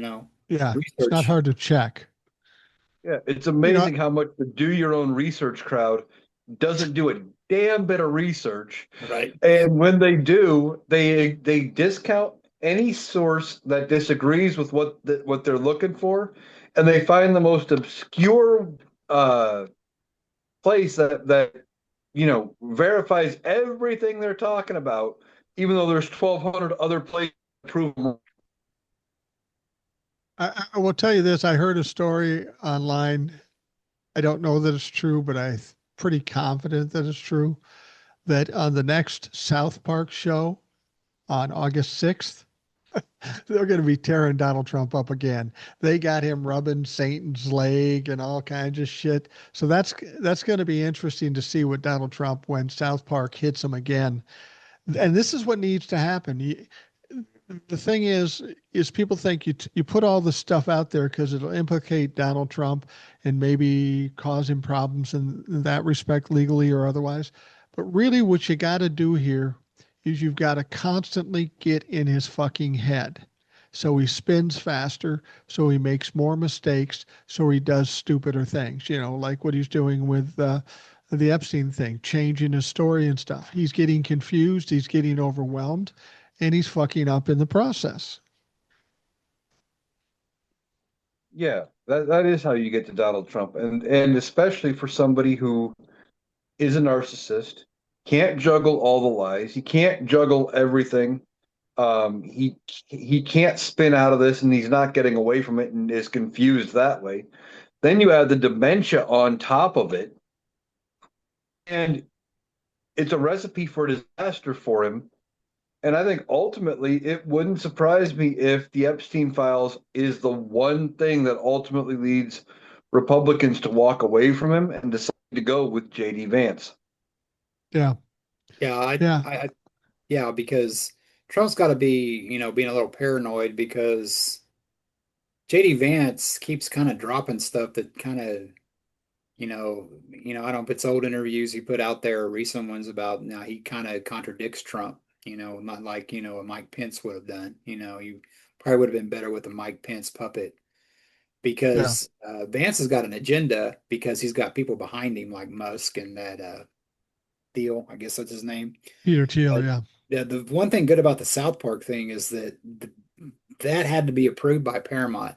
it's not Research, hard to check. yeah, it's You know, amazing how much the do your own research crowd doesn't do a damn bit of research. right? And when they do, they discount any source that disagrees with what they're looking for, and they find the most obscure uh, place that verifies everything they're talking about, even though there's 1,200 other places to prove them. I will tell you this. I heard a story online. I don't know that it's true, but I'm pretty confident that it's true. That on the next South Park show on August 6th, they're going to be tearing Donald Trump up again. They got him rubbing Satan's leg and all kinds of shit. So that's going to be interesting to see what Donald Trump when South Park hits him again. And this is what needs to happen. The thing is people think you put all this stuff out there because it'll implicate Donald Trump and maybe cause him problems in that respect, legally or otherwise. But really, what you got to do here is you've got to constantly get in his fucking head. So he spins faster, so he makes more mistakes, so he does stupider things, like what he's doing with the Epstein thing, changing his story and stuff. He's getting confused, he's getting overwhelmed, and he's fucking up in the process. Yeah, that is how you get to Donald Trump, and especially for somebody who is a narcissist, can't juggle all the lies, he can't juggle everything. He can't spin out of this, and he's not getting away from it, and is confused that way. Then you add the dementia on top of it, and it's a recipe for disaster for him. And I think ultimately it wouldn't surprise me if the Epstein files is the one thing that ultimately leads Republicans to walk away from him and decide to go with JD Vance. Yeah. Yeah, Yeah. yeah, because Trump's got to be, being a little paranoid because JD Vance keeps kind of dropping stuff that kind of, I don't know if it's old interviews he put out there or recent ones about now he kind of contradicts Trump. not like, what Mike Pence would have done. You probably would have been better with a Mike Pence puppet Yeah. because Vance has got an agenda because he's got people behind him like Musk and that Thiel, I guess that's his name. Peter Thiel. But Yeah. the one thing good about the South Park thing is that that had to be approved by Paramount.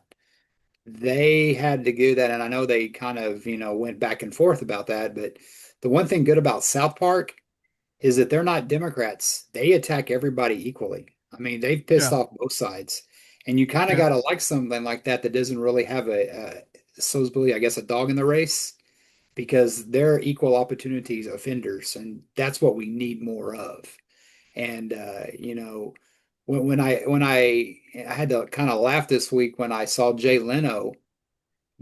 They had to do that, and I know they kind of, went back and forth about that. But the one thing good about South Park is that they're not Democrats. They attack everybody equally. I mean, they've pissed Yeah. off both sides, and you kind of Yeah. got to like something like that that doesn't really have supposedly, I guess, a dog in the race because they're equal opportunities offenders, and that's what we need more of. And when I had to kind of laugh this week when I saw Jay Leno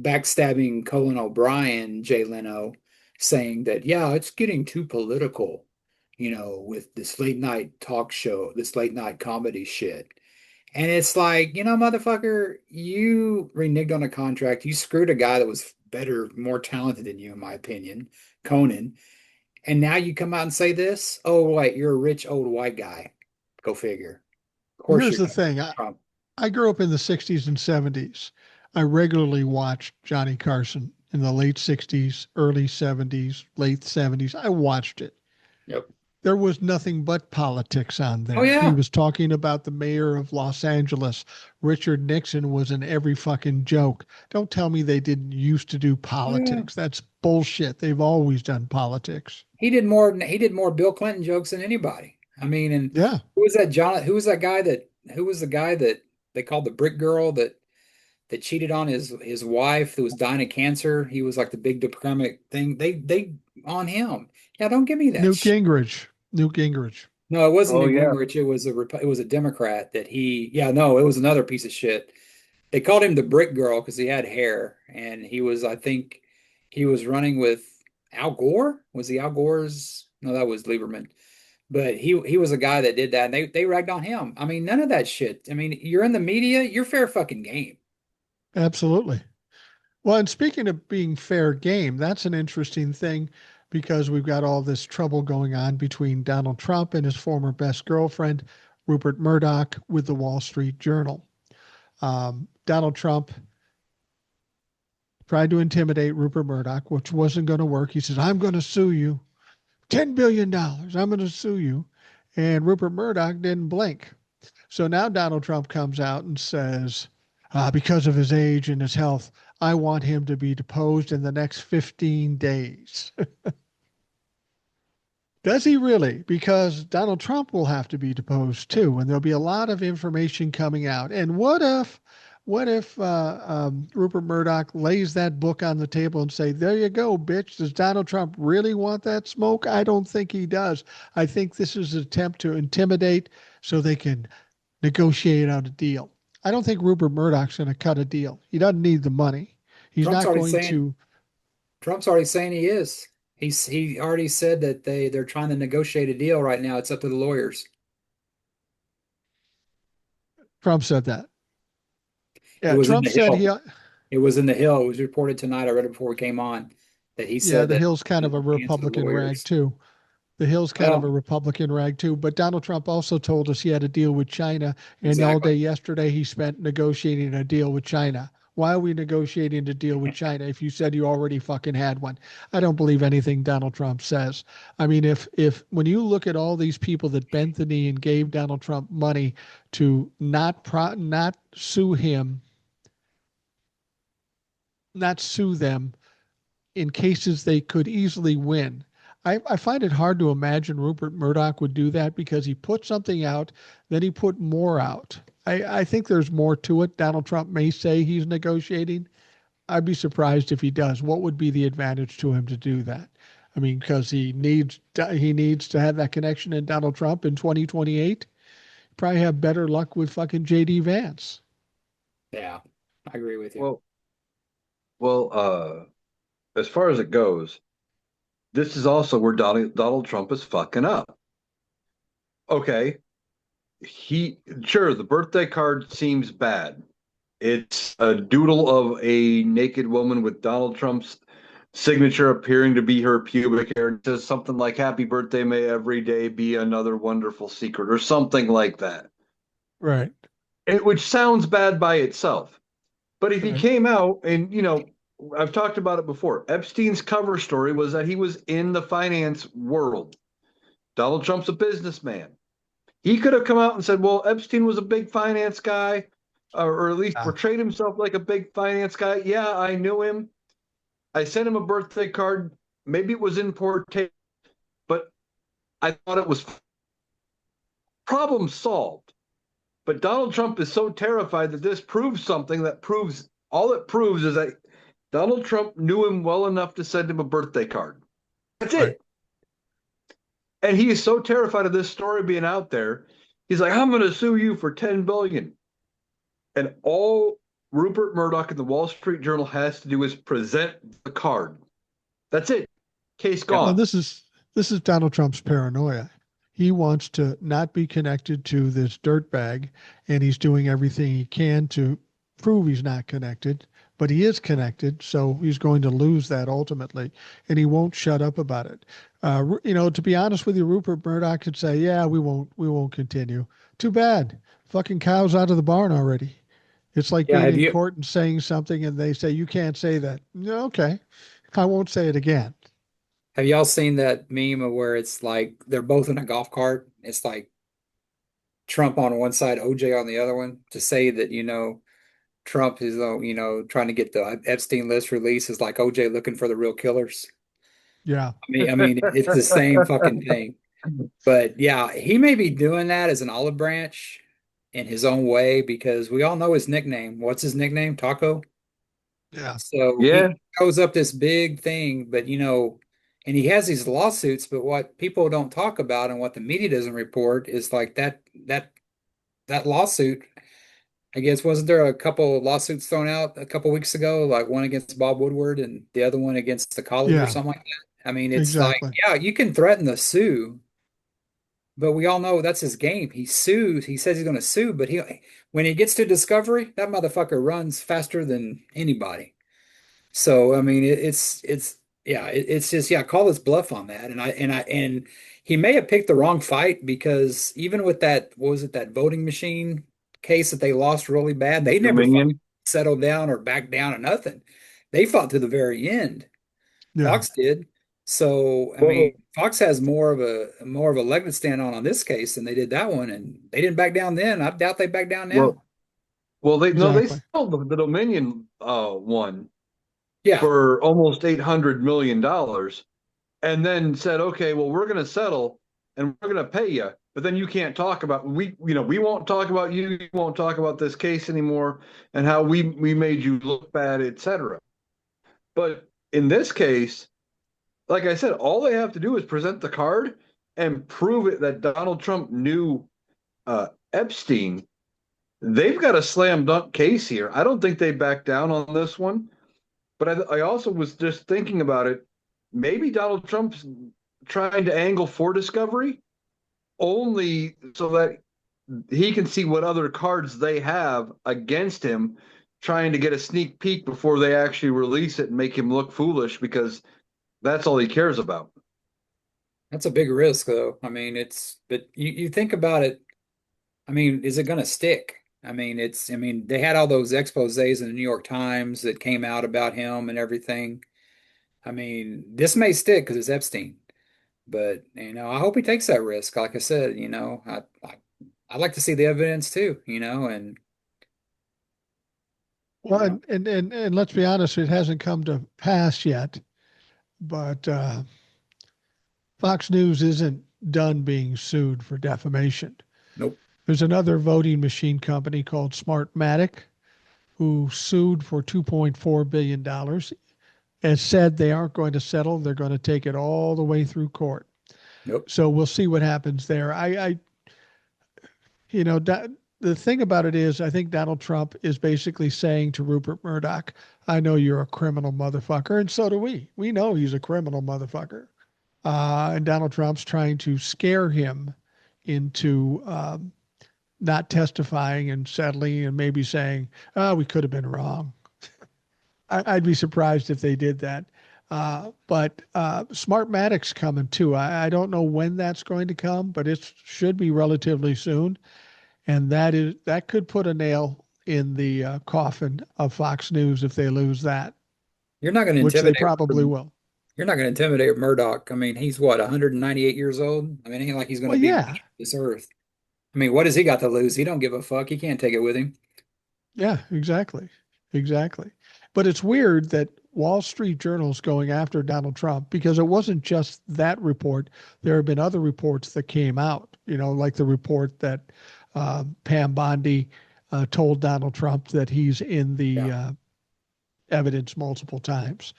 backstabbing Colin O'Brien, Jay Leno, saying that, yeah, it's getting too political, with this late night talk show, this late night comedy shit. And it's like, motherfucker, you reneged on a contract. You screwed a guy that was better, more talented than you, in my opinion, Conan. And now you come out and say this? Oh, wait, you're a rich old white guy. Go figure. Of Well, course here's you're the going to thing. Trump. I grew up in the 60s and 70s. I regularly watched Johnny Carson in the late 60s, early 70s, late 70s. I watched it. Yep. There was nothing but politics on Oh, there. He yeah. was talking about the mayor of Los Angeles. Richard Nixon was in every fucking joke. Don't tell me they didn't used to do Oh, yeah. politics. That's bullshit. They've always done politics. He did more Bill Clinton jokes than anybody. I mean, and Yeah. who was the guy that they called the brick girl that cheated on his wife that was dying of cancer? He was like the big diplomatic thing. They on him. Yeah, don't give me that Newt shit. Gingrich. Newt Gingrich. No, it wasn't Oh Newt yeah. Gingrich. It was a Democrat that yeah, no, it was another piece of shit. They called him the brick girl because he had hair and I think he was running with Al Gore. Was he Al Gore's? No, that was Lieberman. But he was a guy that did that and they ragged on him. I mean, none of that shit. I mean, you're in the media, you're fair fucking game. Absolutely. Well, and speaking of being fair game, that's an interesting thing because we've got all this trouble going on between Donald Trump and his former best girlfriend, Rupert Murdoch, with the Wall Street Journal. Donald Trump tried to intimidate Rupert Murdoch, which wasn't going to work. He says, I'm going to sue you. $10 billion. I'm going to sue you. And Rupert Murdoch didn't blink. So now Donald Trump comes out and says, because of his age and his health, I want him to be deposed in the next 15 days. Does he really? Because Donald Trump will have to be deposed too, and there'll be a lot of information coming out. And what if Rupert Murdoch lays that book on the table and say, "There you go, bitch. Does Donald Trump really want that smoke? I don't think he does. I think this is an attempt to intimidate so they can negotiate out a deal." I don't think Rupert Murdoch's going to cut a deal. He doesn't need the money. He's Trump's not already going saying to. Trump's already saying he is. He already said that they're trying to negotiate a deal right now. It's up to the lawyers. Trump said that. It Yeah, was in Trump the said Hill. he. It was in the Hill. It was reported tonight. I read it before we came on that he Yeah, said the that Hill's kind of a to answer the Republican rag lawyers. too. The Hill's kind of a Well, Republican rag too. But Donald Trump also told us he had a deal with China, and all exactly. day yesterday he spent negotiating a deal with China. Why are we negotiating a deal with China if you said you already fucking had one? I don't believe anything Donald Trump says. I mean, if when you look at all these people that bent the knee and gave Donald Trump money to not sue him, not sue them in cases they could easily win. I find it hard to imagine Rupert Murdoch would do that because he put something out, then he put more out. I think there's more to it. Donald Trump may say he's negotiating. I'd be surprised if he does. What would be the advantage to him to do that? I mean, because he needs to have that connection in Donald Trump in 2028. Probably have better luck with fucking JD Vance. Yeah, I agree with you. Well, well, as far as it goes, this is also where Donald Trump is fucking up. Okay, the birthday card seems bad. It's a doodle of a naked woman with Donald Trump's signature appearing to be her pubic hair. It says something like "Happy birthday, may every day be another wonderful secret" or something like that. Right. Which sounds bad by itself. But if he Right. came out and, I've talked about it before. Epstein's cover story was that he was in the finance world. Donald Trump's a businessman. He could have come out and said, well, Epstein was a big finance guy, or at least Yeah. portrayed himself like a big finance guy. Yeah, I knew him. I sent him a birthday card. Maybe it was in poor taste, but I thought it was problem solved. But Donald Trump is so terrified that this proves something that proves all it proves is that Donald Trump knew him well enough to send him a birthday card. That's Right. it. And he is so terrified of this story being out there. He's like, I'm going to sue you for 10 billion. And all Rupert Murdoch and the Wall Street Journal has to do is present the card. That's it. Case Yep. Well, gone. this is Donald Trump's paranoia. He wants to not be connected to this dirtbag, and he's doing everything he can to prove he's not connected, but he is connected, so he's going to lose that ultimately, and he won't shut up about it. To be honest with you, Rupert Murdoch could say, "Yeah, we won't continue." Too bad. Fucking cow's out of the barn already. It's like Yeah, being have in you court and saying something, and they say you can't say that. No, okay, I won't say it again. have y'all seen that meme of where it's like they're both in a golf cart? It's like Trump on one side, OJ on the other one, to say that, Trump is, trying to get the Epstein list released is like OJ looking for the real killers. Yeah. I mean, it's the same fucking thing. But yeah, he may be doing that as an olive branch in his own way because we all know his nickname. What's his nickname? Taco. Yeah. So Yeah. he goes up this big thing, but and he has these lawsuits, but what people don't talk about and what the media doesn't report is like that lawsuit. I guess wasn't there a couple of lawsuits thrown out a couple weeks ago, like one against Bob Woodward and the other one against the college or Yeah. something like that? I mean, it's like, Exactly. yeah, you can threaten to sue, but we all know that's his game. He sues, he says he's going to sue, but when he gets to discovery, that motherfucker runs faster than anybody. So I mean, it's yeah, it's just yeah, call his bluff on that. And he may have picked the wrong fight because even with that, what was it, that voting machine case that they lost really bad, they never fucking Dominion. settled down or backed down or nothing. They fought to the very end. Yeah. Fox did. So I mean, Well, Fox has more of a leg to stand on this case than they did that one, and they didn't back down then. I doubt they back down now. well, well, they Exactly. sold the Dominion one Yeah, for almost $800 million, and then said, okay, well, we're going to settle and we're going to pay you, but then you can't talk about we won't talk about you. You won't talk about this case anymore and how we made you look bad, etc. But in this case, like I said, all they have to do is present the card and prove it that Donald Trump knew Epstein. They've got a slam dunk case here. I don't think they back down on this one. But I also was just thinking about it. Maybe Donald Trump's trying to angle for discovery only so that he can see what other cards they have against him, trying to get a sneak peek before they actually release it and make him look foolish because that's all he cares about. that's a big risk, though. I mean, but you think about it. I mean, is it going to stick? I mean, they had all those exposés in the New York Times that came out about him and everything. I mean, this may stick because it's Epstein, but I hope he takes that risk. Like I said, I'd like to see the evidence too, and Well, and let's be honest, it hasn't come to pass yet, but Fox News isn't done being sued for defamation. nope, There's another voting machine company called Smartmatic who sued for $2.4 billion and said they aren't going to settle. They're going to take it all the way through court. nope. So we'll see what happens there. I you know, the thing about it is, I think Donald Trump is basically saying to Rupert Murdoch, I know you're a criminal motherfucker, and so do we. We know he's a criminal motherfucker. And Donald Trump's trying to scare him into not testifying and settling and maybe saying, oh, we could have been wrong. I'd be surprised if they did that. But Smartmatic's coming too. I don't know when that's going to come, but it should be relatively soon. And that could put a nail in the coffin of Fox News if they lose that, You're not going to which they intimidate. probably will. You're not going to intimidate Murdoch. I mean, he's what, 198 years old? I mean, it ain't like he's going Well, to be yeah, marching this earth. I mean, what has he got to lose? He don't give a fuck. He can't take it with him. yeah, exactly, exactly. But it's weird that Wall Street Journal's going after Donald Trump because it wasn't just that report. There have been other reports that came out. Like the report that Pam Bondi told Donald Trump that he's in the Yeah. evidence multiple times.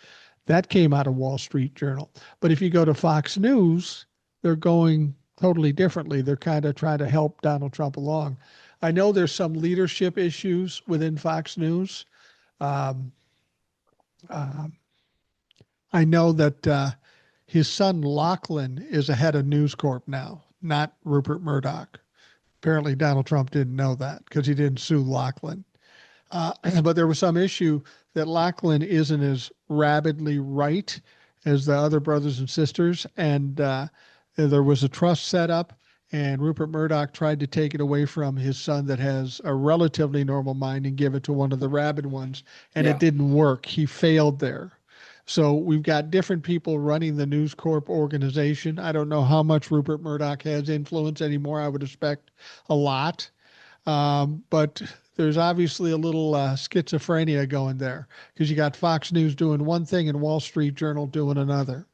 That came out of Wall Street Journal. But if you go to Fox News, they're going totally differently. They're kind of trying to help Donald Trump along. I know there's some leadership issues within Fox News. Um, uh, I know that his son Lachlan is a head of News Corp now, not Rupert Murdoch. Apparently, Donald Trump didn't know that because he didn't sue Lachlan. But there was some issue that Lachlan isn't as rabidly right as the other brothers and sisters. And there was a trust set up, and Rupert Murdoch tried to take it away from his son that has a relatively normal mind and give it to one of the rabid ones. And it Yeah. didn't work. He failed there. So we've got different people running the News Corp organization. I don't know how much Rupert Murdoch has influence anymore. I would expect a lot. But there's obviously a little schizophrenia going there because you got Fox News doing one thing and Wall Street Journal doing another.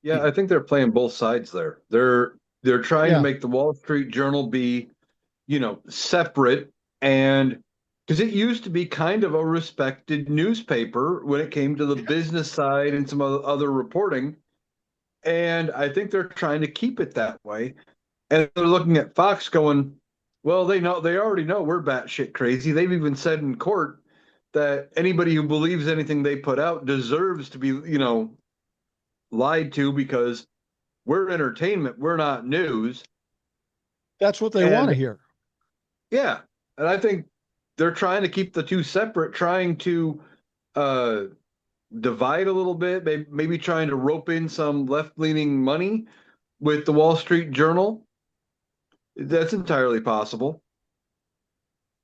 Yeah, I think they're playing both sides there. They're trying to Yeah, make the Wall Street Journal be, separate, and because it used to be kind of a respected newspaper when it came to the business side and some other reporting. And I think they're trying to keep it that way. And they're looking at Fox going, well, they already know we're batshit crazy. They've even said in court that anybody who believes anything they put out deserves to be, lied to because we're entertainment, we're not news. that's what they want And to hear. yeah, and I think they're trying to keep the two separate, trying to uh, divide a little bit, maybe trying to rope in some left leaning money with the Wall Street Journal. That's entirely possible.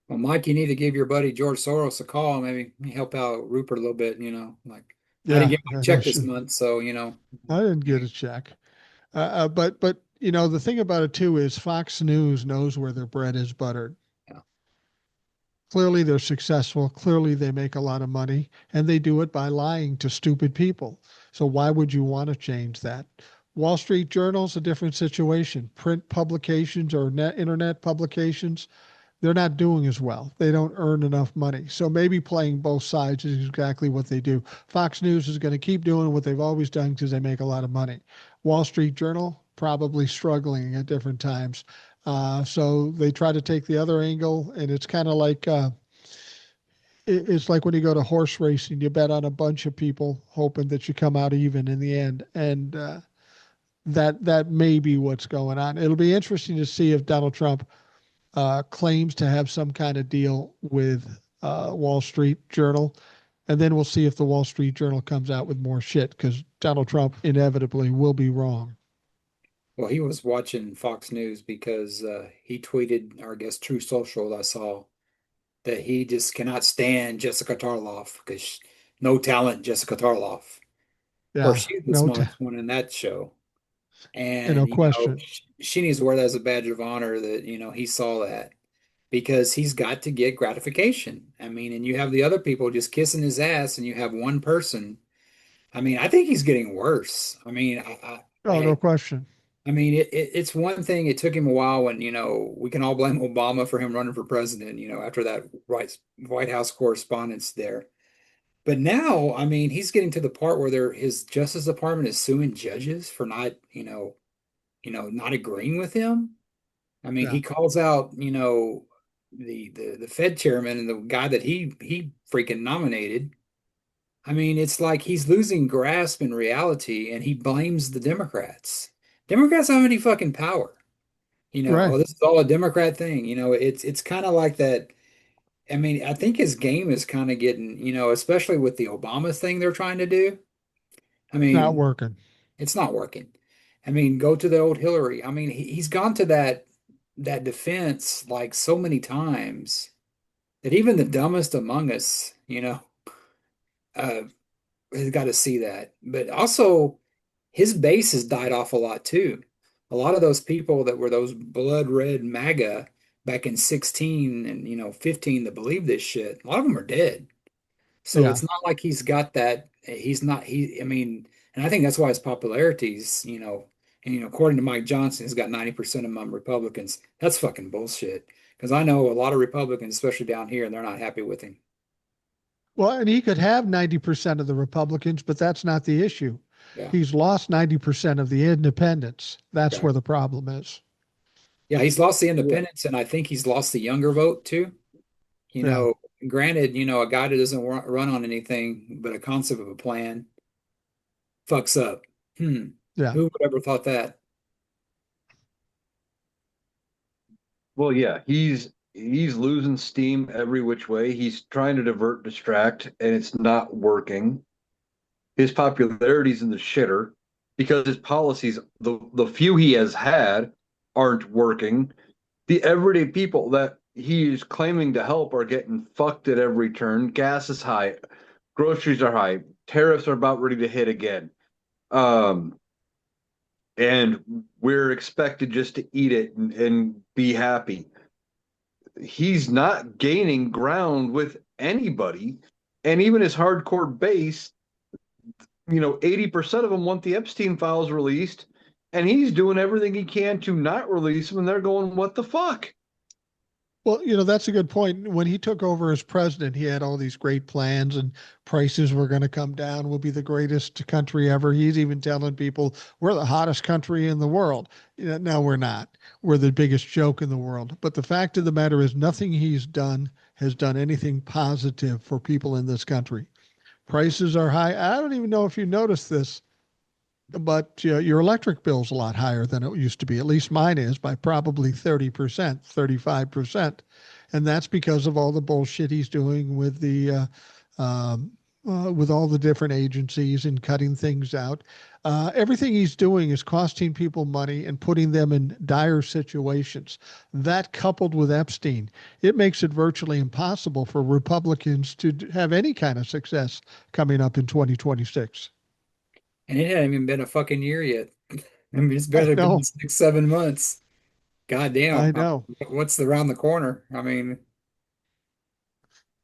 Well, Mike, you need to give your buddy George Soros a call. Maybe help out Rupert a little bit, Like I didn't Yeah, get my I check this should. month, so I didn't get a check. But the thing about it too is Fox News knows where their bread is buttered. yeah. Clearly, they're successful. Clearly, they make a lot of money, and they do it by lying to stupid people. So why would you want to change that? Wall Street Journal's a different situation. Print publications or internet publications, they're not doing as well. They don't earn enough money. So maybe playing both sides is exactly what they do. Fox News is going to keep doing what they've always done because they make a lot of money. Wall Street Journal probably struggling at different times. So they try to take the other angle, and it's kind of like it's like when you go to horse racing, you bet on a bunch of people hoping that you come out even in the end, and that may be what's going on. It'll be interesting to see if Donald Trump claims to have some kind of deal with Wall Street Journal. And then we'll see if the Wall Street Journal comes out with more shit because Donald Trump inevitably will be wrong. Well, he was watching Fox News because he tweeted, or I guess True Social, I saw that he just cannot stand Jessica Tarloff because no talent, Jessica Tarloff. Of course, Yeah, she's the smartest one in that show. no And, question. she needs to wear that as a badge of honor that, he saw that because he's got to get gratification. I mean, and you have the other people just kissing his ass, and you have one person. I mean, I think he's getting worse. I mean, Oh, no question. I mean, it's one thing. It took him a while when, we can all blame Obama for him running for president, after that White House correspondence there. But now, I mean, he's getting to the part where his Justice Department is suing judges for not, not agreeing with him. I mean, Yeah, he calls out, the Fed chairman and the guy that he freaking nominated. I mean, it's like he's losing grasp in reality, and he blames the Democrats. Democrats don't have any fucking power. right. Oh, this is all a Democrat thing. It's kind of like that. I mean, I think his game is kind of getting, especially with the Obama thing they're trying to do. I It's not mean, working. it's not working. I mean, go to the old Hillary. I mean, he's gone to that defense like so many times that even the dumbest among us, uh, has got to see that. But also, his base has died off a lot too. A lot of those people that were those blood red MAGA back in 16 and 15 that believe this shit, a lot of them are dead. So Yeah. it's not like he's got that. He's not. I mean, and I think that's why his popularity's, and according to Mike Johnson, he's got 90% among Republicans. That's fucking bullshit. Because I know a lot of Republicans, especially down here, and they're not happy with him. Well, and he could have 90% of the Republicans, but that's not the issue. Yeah, He's lost 90% of the independents. That's yeah, where the problem is. yeah. He's lost the Yeah. independents, and I think he's lost the younger vote too. You Yeah. know, granted, a guy that doesn't run on anything but a concept of a plan fucks up. Hmm. Yeah. Who would ever thought that? Well, yeah, he's losing steam every which way. He's trying to divert, distract, and it's not working. His popularity's in the shitter because his policies, the few he has had, aren't working. The everyday people that he is claiming to help are getting fucked at every turn. Gas is high, groceries are high, tariffs are about ready to hit again. Um, and we're expected just to eat it and be happy. He's not gaining ground with anybody. And even his hardcore base, 80% of them want the Epstein files released. And he's doing everything he can to not release them. And they're going, what the fuck? Well, that's a good point. When he took over as president, he had all these great plans and prices were going to come down. We'll be the greatest country ever. He's even telling people we're the hottest country in the world. No, we're not. We're the biggest joke in the world. But the fact of the matter is, nothing he's done has done anything positive for people in this country. Prices are high. I don't even know if you noticed this, but your electric bill's a lot higher than it used to be. At least mine is by probably 30%, 35%. And that's because of all the bullshit he's doing with with all the different agencies and cutting things out. Everything he's doing is costing people money and putting them in dire situations. That coupled with Epstein, it makes it virtually impossible for Republicans to have any kind of success coming up in 2026. And it hadn't even been a fucking year yet. I mean, it's I barely been know. 6, 7 months. God I damn. know. What's around the corner? I mean,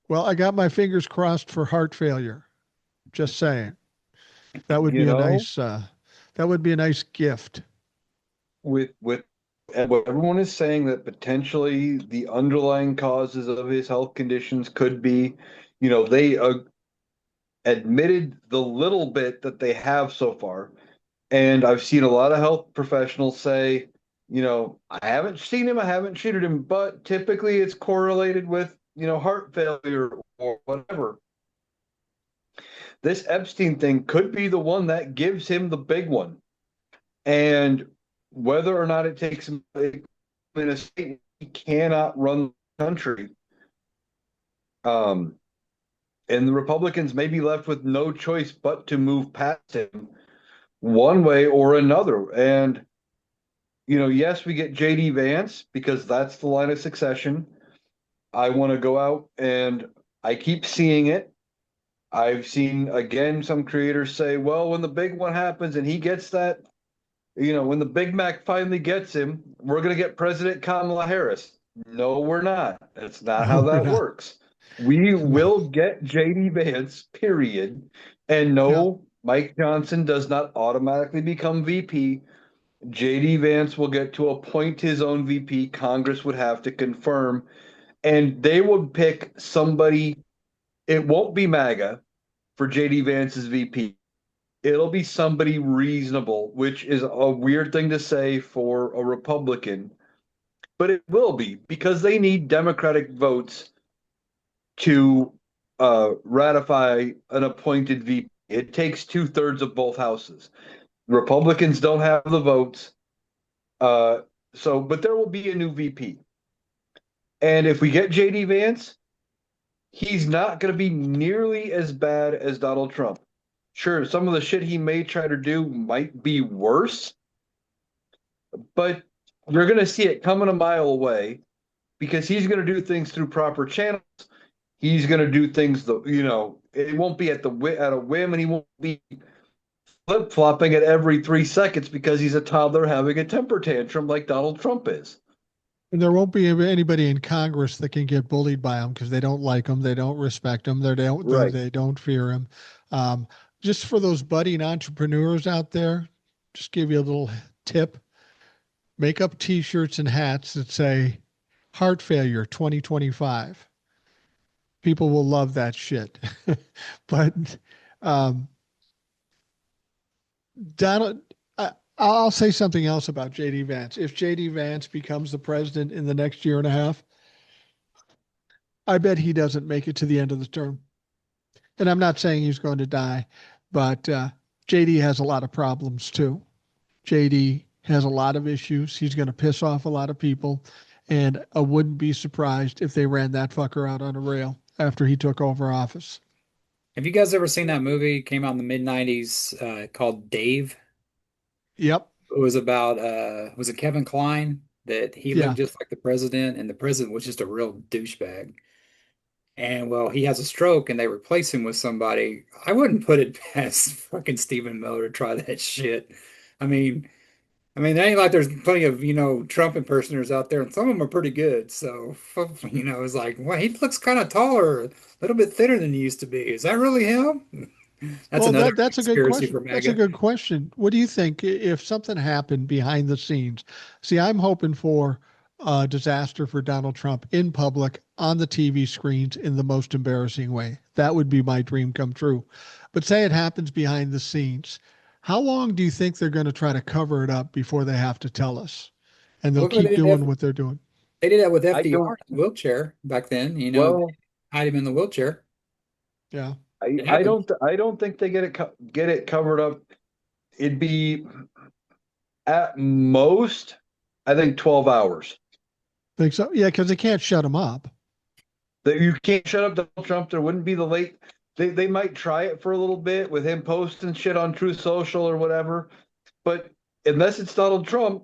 Well, I got my fingers crossed for heart failure. Just saying. That would You be a know, nice that would be a nice gift. with and what everyone is saying that potentially the underlying causes of his health conditions could be, they admitted the little bit that they have so far. And I've seen a lot of health professionals say, I haven't seen him, I haven't treated him, but typically it's correlated with, heart failure or whatever. This Epstein thing could be the one that gives him the big one. And whether or not it takes him in a state, he cannot run the country. Um, and the Republicans may be left with no choice but to move past him one way or another. And yes, we get JD Vance because that's the line of succession. I want to go out and I keep seeing it. I've seen again some creators say, well, when the big one happens and he gets that, when the Big Mac finally gets him, we're going to get President Kamala Harris. No, we're not. That's not how No, we're that not. works. We No. will get JD Vance, period. And Yeah. no, Mike Johnson does not automatically become VP. JD Vance will get to appoint his own VP. Congress would have to confirm, and they would pick somebody. It won't be MAGA for JD Vance's VP. It'll be somebody reasonable, which is a weird thing to say for a Republican, but it will be because they need Democratic votes to ratify an appointed VP. It takes 2/3 of both houses. Republicans don't have the votes. But there will be a new VP. And if we get JD Vance, he's not going to be nearly as bad as Donald Trump. Sure, some of the shit he may try to do might be worse, but you're going to see it coming a mile away because he's going to do things through proper channels. He's going to do things it won't be at a whim, and he won't be flip flopping at every 3 seconds because he's a toddler having a temper tantrum like Donald Trump is. And there won't be anybody in Congress that can get bullied by him because they don't like him, they don't respect him, Right. they don't fear him. Um, just for those budding entrepreneurs out there, just give you a little tip: make up T-shirts and hats that say "Heart Failure 2025." People will love that shit. But um, Donald, I'll say something else about JD Vance. If JD Vance becomes the president in the next year and a half, I bet he doesn't make it to the end of the term. And I'm not saying he's going to die, but JD has a lot of problems too. JD has a lot of issues. He's going to piss off a lot of people. And I wouldn't be surprised if they ran that fucker out on a rail after he took over office. Have you guys ever seen that movie? It came out in the mid 90s called Dave. Yep. It was about was it Kevin Kline that he looked Yeah. just like the president and the president was just a real douchebag. And well, he has a stroke and they replace him with somebody. I wouldn't put it past fucking Stephen Miller to try that shit. I mean, it ain't like there's plenty of, Trump impersonators out there, and some of them are pretty good. So, it's like, well, he looks kind of taller, a little bit thinner than he used to be. Is that really him? That's Well, another that's a good conspiracy question. for That's a MAGA. good question. What do you think if something happened behind the scenes? See, I'm hoping for a disaster for Donald Trump in public on the TV screens in the most embarrassing way. That would be my dream come true. But say it happens behind the scenes. How long do you think they're going to try to cover it up before they have to tell us? And they'll Look what keep doing what they're doing. they did that with I FDR don't, in the wheelchair back then. well, Hide him in the wheelchair. Yeah. It happened. I don't think they get it covered up. It'd be at most, I think 12 hours. Think so? Yeah, because they can't shut him up. That you can't shut up Donald Trump. There wouldn't be the late. They might try it for a little bit with him posting shit on Truth Social or whatever, but unless it's Donald Trump,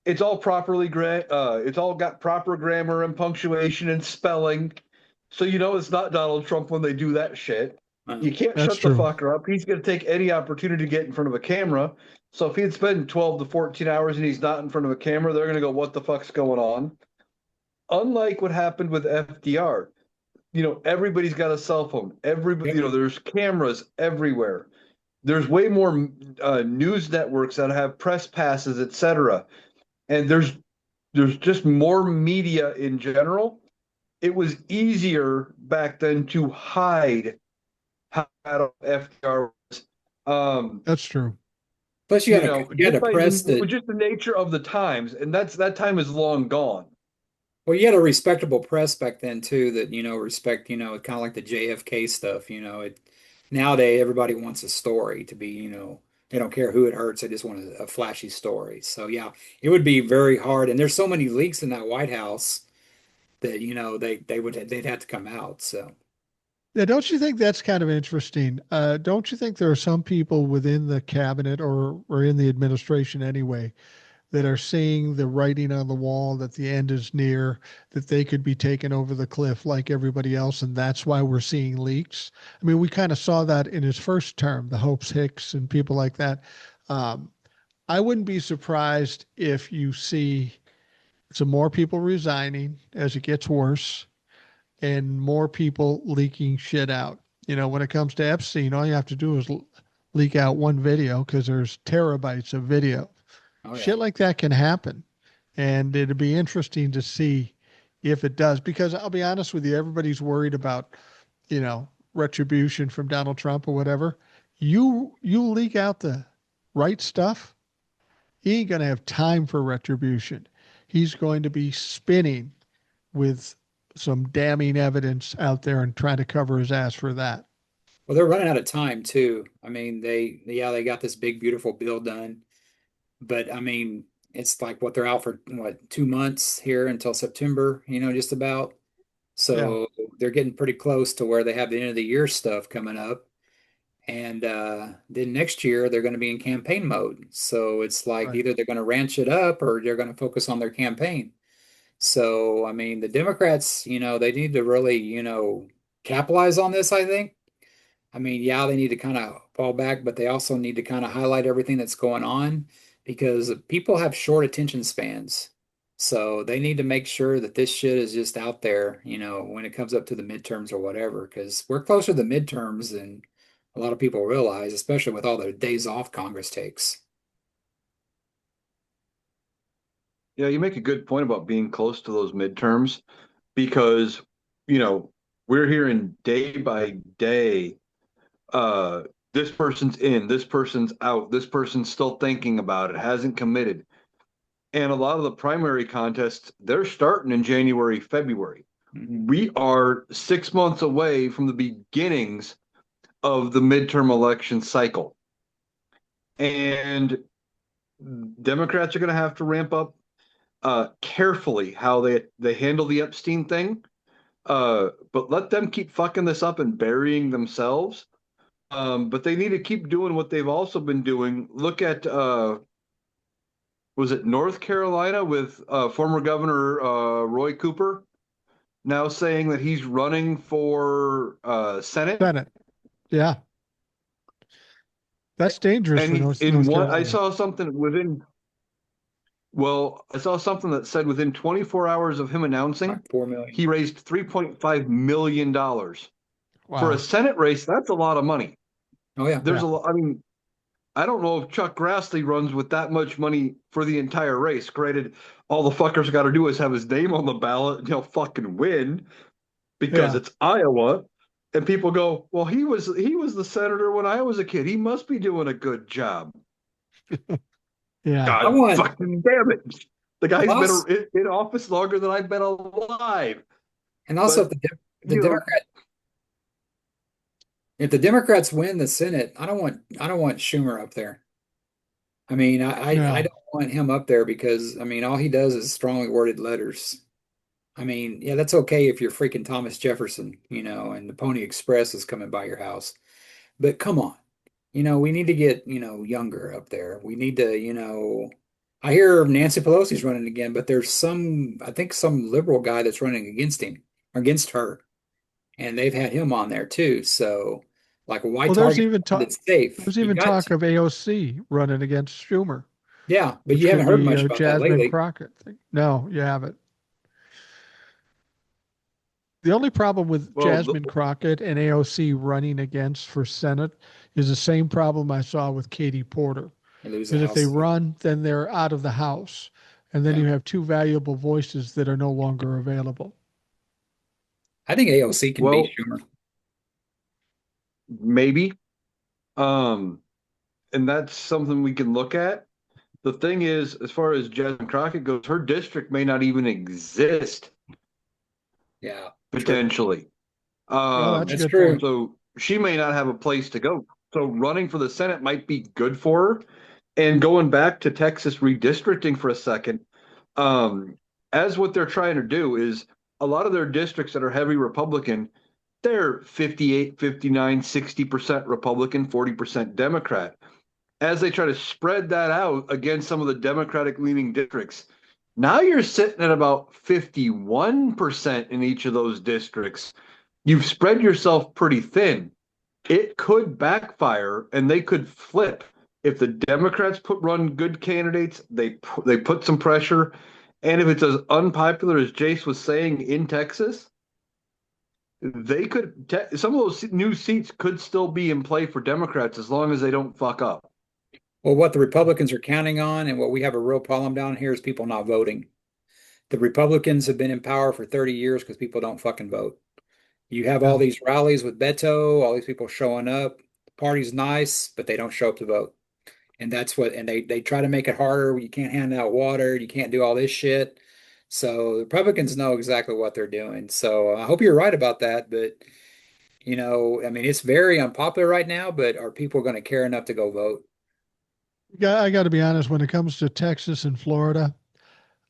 it's all it's all got proper grammar and punctuation and spelling. So it's not Donald Trump when they do that shit. Uh, You can't That's shut the true. fucker up. He's going to take any opportunity to get in front of a camera. So if he'd spend 12 to 14 hours and he's not in front of a camera, they're going to go, what the fuck's going on? Unlike what happened with FDR, everybody's got a cell phone. Everybody, yep. there's cameras everywhere. There's way more news networks that have press passes, etc. And there's just more media in general. It was easier back then to hide how bad FDR was. That's true. Plus, you had Just to by press it that. was just the nature of the times, and that time is long gone. Well, you had a respectable press back then too. That respect. Kind of like the JFK stuff. Nowadays everybody wants a story to be. They don't care who it hurts. They just want a flashy story. So yeah, it would be very hard. And there's so many leaks in that White House that they'd have to come out. So. Yeah, don't you think that's kind of interesting? Don't you think there are some people within the cabinet or in the administration anyway that are seeing the writing on the wall that the end is near, that they could be taken over the cliff like everybody else, and that's why we're seeing leaks? I mean, we kind of saw that in his first term, the Hopes Hicks and people like that. Um, I wouldn't be surprised if you see some more people resigning as it gets worse and more people leaking shit out. When it comes to Epstein, all you have to do is leak out one video because there's terabytes of video. Oh yeah. Shit like that can happen. And it'd be interesting to see if it does, because I'll be honest with you, everybody's worried about, retribution from Donald Trump or whatever. You leak out the right stuff, he ain't going to have time for retribution. He's going to be spinning with some damning evidence out there and trying to cover his ass for that. Well, they're running out of time too. I mean, they got this big, beautiful bill done, but I mean, it's like they're out for what, 2 months here until September, just about. Yeah. So they're getting pretty close to where they have the end of the year stuff coming up. And then next year they're going to be in campaign mode. So it's like Right. either they're going to ranch it up or they're going to focus on their campaign. So, I mean, the Democrats, they need to really, capitalize on this, I think. I mean, yeah, they need to kind of fall back, but they also need to kind of highlight everything that's going on because people have short attention spans. So they need to make sure that this shit is just out there, when it comes up to the midterms or whatever, because we're closer to the midterms than a lot of people realize, especially with all the days off Congress takes. Yeah, you make a good point about being close to those midterms because, you know, we're hearing day by day, uh, this person's in, this person's out, this person's still thinking about it, hasn't committed. And a lot of the primary contests, they're starting in January, February. Mhm. We are 6 months away from the beginnings of the midterm election cycle. And Democrats are going to have to ramp up carefully how they handle the Epstein thing. But let them keep fucking this up and burying themselves. But they need to keep doing what they've also been doing. Look at was it North Carolina with former Governor Roy Cooper now saying that he's running for Senate, Senate. Yeah. That's dangerous and for he in North one I Carolina. saw something within well I saw something that said within 24 hours of him announcing Like 4 million. he raised $3.5 million for a Wow. Senate race. That's a lot of money. Oh yeah. There's Yeah. a lot. I mean, I don't know if Chuck Grassley runs with that much money for the entire race. Granted, all the fuckers got to do is have his name on the ballot and he'll fucking win because Yeah. it's Iowa. And people go, well, he was the senator when I was a kid. He must be doing a good job. Yeah. I God want, fucking damn it. The guy's well, been in office longer than I've been alive. and also if But, the you know, If the Democrats win the Senate, I don't want Schumer up there. I mean, I No. don't want him up there because I mean all he does is strongly worded letters. I mean, yeah, that's okay if you're freaking Thomas Jefferson, and the Pony Express is coming by your house. But come on, we need to get, younger up there. We need to, I hear Nancy Pelosi's running again, but there's I think some liberal guy that's running against him, against her, and they've had him on there too. So, like, why Well, there's target even one talk. that's safe? There's You even got talk to. of AOC running against Schumer, Yeah, but which you could haven't heard be much about that Jasmine lately. Crockett thing. No, you haven't. The only problem with well, the, Jasmine Crockett and AOC running against for Senate is the same problem I saw with Katie Porter. You lose the Because if they House seat. run, then they're out of the House. And then Yeah, you have two valuable voices that are no longer available. I think AOC can beat well, Schumer. maybe. Um, and that's something we can look at. The thing is, as far as Jasmine Crockett goes, her district may not even exist Yeah, true. potentially. Well, that's a That's Um, good point. true. so she may not have a place to go. So running for the Senate might be good for her. And going back to Texas redistricting for a second, um, as what they're trying to do is a lot of their districts that are heavy Republican, they're 58, 59, 60% Republican, 40% Democrat. As they try to spread that out against some of the Democratic leaning districts, now you're sitting at about 51% in each of those districts. You've spread yourself pretty thin. It could backfire and they could flip. If the Democrats run good candidates, they put some pressure. And if it's as unpopular as Jace was saying in Texas, they could some of those new seats could still be in play for Democrats as long as they don't fuck up. Well, what the Republicans are counting on and what we have a real problem down here is people not voting. The Republicans have been in power for 30 years because people don't fucking vote. You have all Yeah. these rallies with Beto, all these people showing up. The party's nice, but they don't show up to vote. And they try to make it harder. You can't hand out water, you can't do all this shit. So the Republicans know exactly what they're doing. So I hope you're right about that. But I mean, it's very unpopular right now, but are people going to care enough to go vote? I got to be honest, when it comes to Texas and Florida,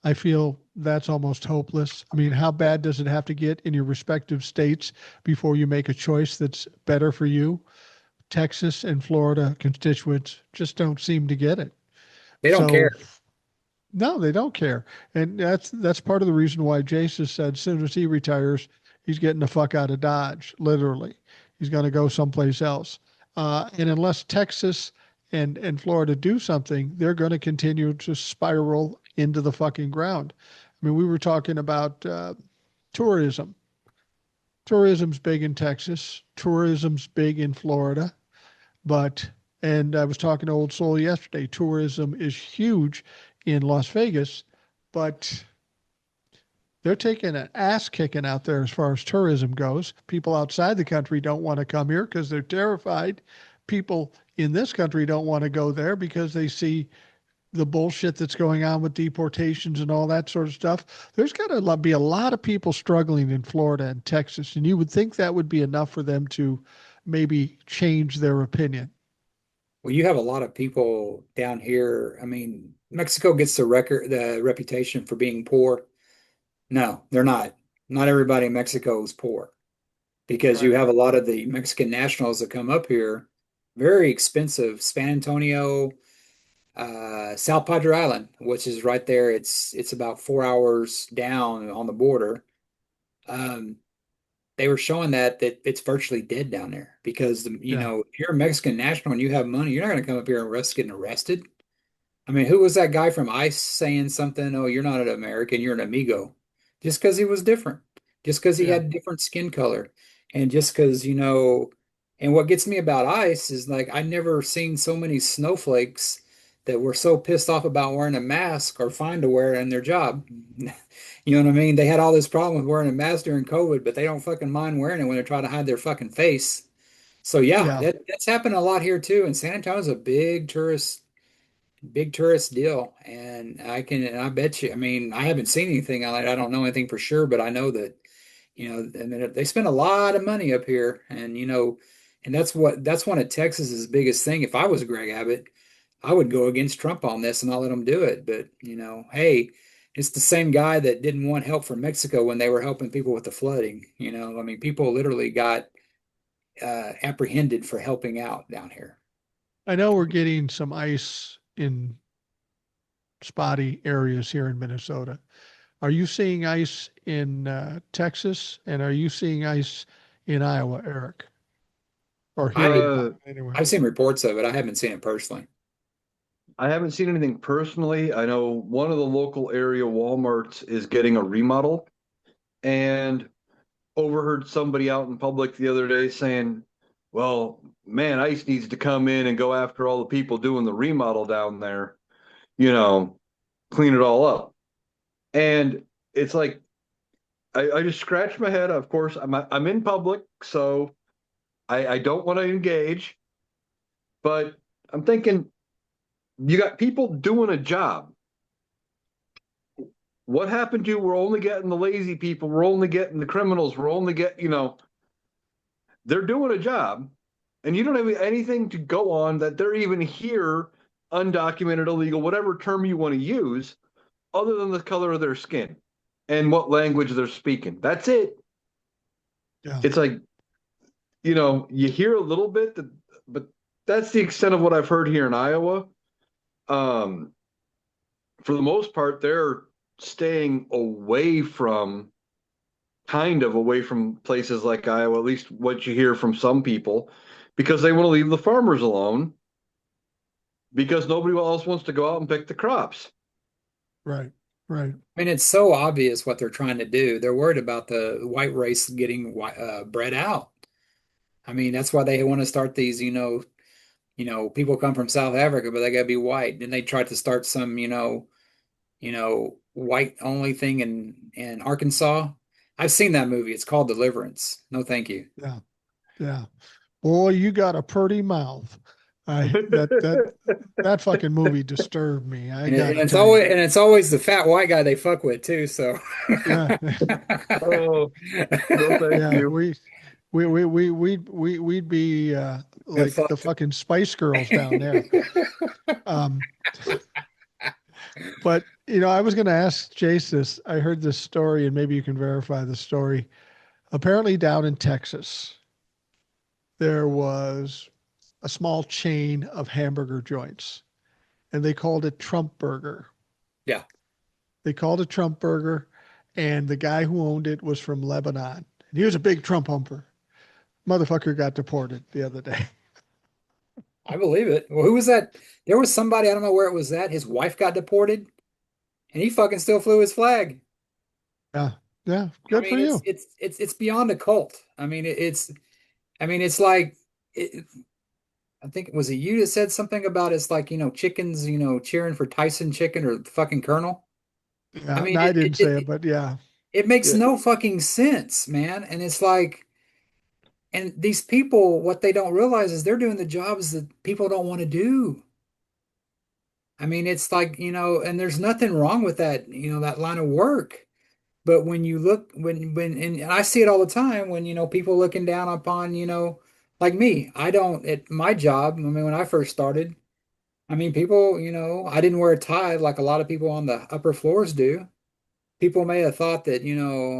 I feel that's almost hopeless. I mean, how bad does it have to get in your respective states before you make a choice that's better for you? Texas and Florida constituents just don't seem to get it. They don't care. So no, they don't care. And that's part of the reason why Jace has said as soon as he retires, he's getting the fuck out of Dodge, literally. He's going to go someplace else. And unless Texas and Florida do something, they're going to continue to spiral into the fucking ground. I mean, we were talking about tourism. Tourism's big in Texas. Tourism's big in Florida. But, and I was talking to Old Soul yesterday, tourism is huge in Las Vegas, but they're taking an ass kicking out there as far as tourism goes. People outside the country don't want to come here because they're terrified. People in this country don't want to go there because they see the bullshit that's going on with deportations and all that sort of stuff. There's got to be a lot of people struggling in Florida and Texas, and you would think that would be enough for them to maybe change their opinion. Well, you have a lot of people down here. I mean, Mexico gets the reputation for being poor. No, they're not. Not everybody in Mexico is poor because you Right. have a lot of the Mexican nationals that come up here, very expensive. San Antonio, South Padre Island, which is right there. It's about 4 hours down on the border. Um, they were showing that it's virtually dead down there because Yeah. if you're a Mexican national and you have money, you're not going to come up here and risk getting arrested. I mean, who was that guy from ICE saying something? Oh, you're not an American, you're an amigo. Just because he was different, just because he Yeah. had different skin color, and just because, and what gets me about ICE is like I never seen so many snowflakes that were so pissed off about wearing a mask or fine to wear it in their job. You know what I mean? They had all this problem with wearing a mask during COVID, but they don't fucking mind wearing it when they're trying to hide their fucking face. So yeah, Yeah. that's happened a lot here too. And San Antonio's a big tourist deal, and I bet you, I mean, I haven't seen anything on it. I don't know anything for sure, but I know that, I mean, they spend a lot of money up here, and and that's one of Texas's biggest thing. If I was Greg Abbott, I would go against Trump on this and not let him do it. But, hey, it's the same guy that didn't want help from Mexico when they were helping people with the flooding. I mean, people literally got apprehended for helping out down here. I know we're getting some ice in spotty areas here in Minnesota. Are you seeing ice in Texas, and are you seeing ice in Iowa, Eric, or I hearing about Uh, it anyway? I've seen reports of it. I haven't seen it personally. I haven't seen anything personally. I know one of the local area Walmarts is getting a remodel, and overheard somebody out in public the other day saying, "Well, man, ICE needs to come in and go after all the people doing the remodel down there, you know, clean it all up." And it's like I just scratch my head. Of course, I'm in public, so I don't want to engage, but I'm thinking you got people doing a job. What happened to we're only getting the lazy people, we're only getting the criminals, we're only getting, they're doing a job and you don't have anything to go on that they're even here, undocumented, illegal, whatever term you want to use, other than the color of their skin and what language they're speaking. That's it. Yeah. It's like, you hear a little bit, but that's the extent of what I've heard here in Iowa. Um, for the most part, they're staying kind of away from places like Iowa, at least what you hear from some people, because they want to leave the farmers alone because nobody else wants to go out and pick the crops. Right. Right. I mean, it's so obvious what they're trying to do. They're worried about the white race getting bred out. I mean, that's why they want to start these, people come from South Africa, but they got to be white. Then they tried to start some, white only thing in Arkansas. I've seen that movie. It's called Deliverance. No, thank you. Yeah. Yeah. Boy, you got a pretty mouth. That fucking movie disturbed me. I And, it, and gotta it's tell you. always the fat white guy they fuck with too. So Yeah. Oh, no, thank Yeah. you. We'd be like the fucked. fucking Spice Girls down there. Um, but I was going to ask Jace this. I heard this story, and maybe you can verify the story. Apparently, down in Texas, there was a small chain of hamburger joints, and they called it Trump Burger. Yeah. They called it Trump Burger, and the guy who owned it was from Lebanon. And he was a big Trump humper. Motherfucker got deported the other day. I believe it. Well, who was that? There was somebody, I don't know where it was at. His wife got deported and he fucking still flew his flag. Yeah, yeah, I good for mean, it's you. it's it's it's beyond a cult. I mean, it's like I think was it you that said something about it's like, chickens, cheering for Tyson chicken or the fucking Colonel. I Yeah, mean, no, I didn't say it, but yeah, it makes yeah. no fucking sense, man. And it's like, and these people, what they don't realize is they're doing the jobs that people don't want to do. I mean, it's like, and there's nothing wrong with that, that line of work. But when you look, and I see it all the time when, people looking down upon, like me, I don't, at my job, I mean, when I first started, I mean, people, I didn't wear a tie like a lot of people on the upper floors do. People may have thought that,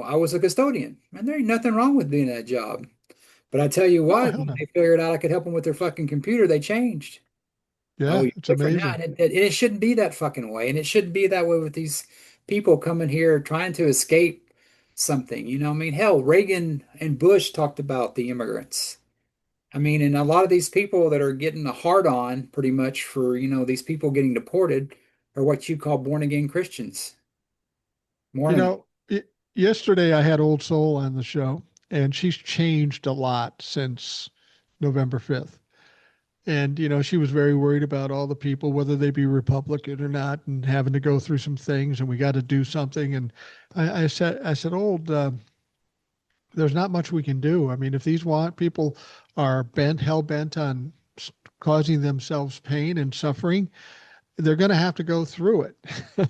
I was a custodian, and there ain't nothing wrong with doing that job. But I tell you Oh, what, hell when no. they figured out I could help them with their fucking computer, they changed. Oh, Yeah, you're it's different now. amazing. And it shouldn't be that fucking way. And it shouldn't be that way with these people coming here trying to escape something. I mean, hell, Reagan and Bush talked about the immigrants. I mean, and a lot of these people that are getting a hard on pretty much for, these people getting deported are what you call born again Christians. You Morning. know, yesterday I had Old Soul on the show, and she's changed a lot since November 5th. And, she was very worried about all the people, whether they be Republican or not, and having to go through some things, and we got to do something. And I said, Old, there's not much we can do. I mean, if these want people are hell bent on causing themselves pain and suffering, they're going to have to go through it.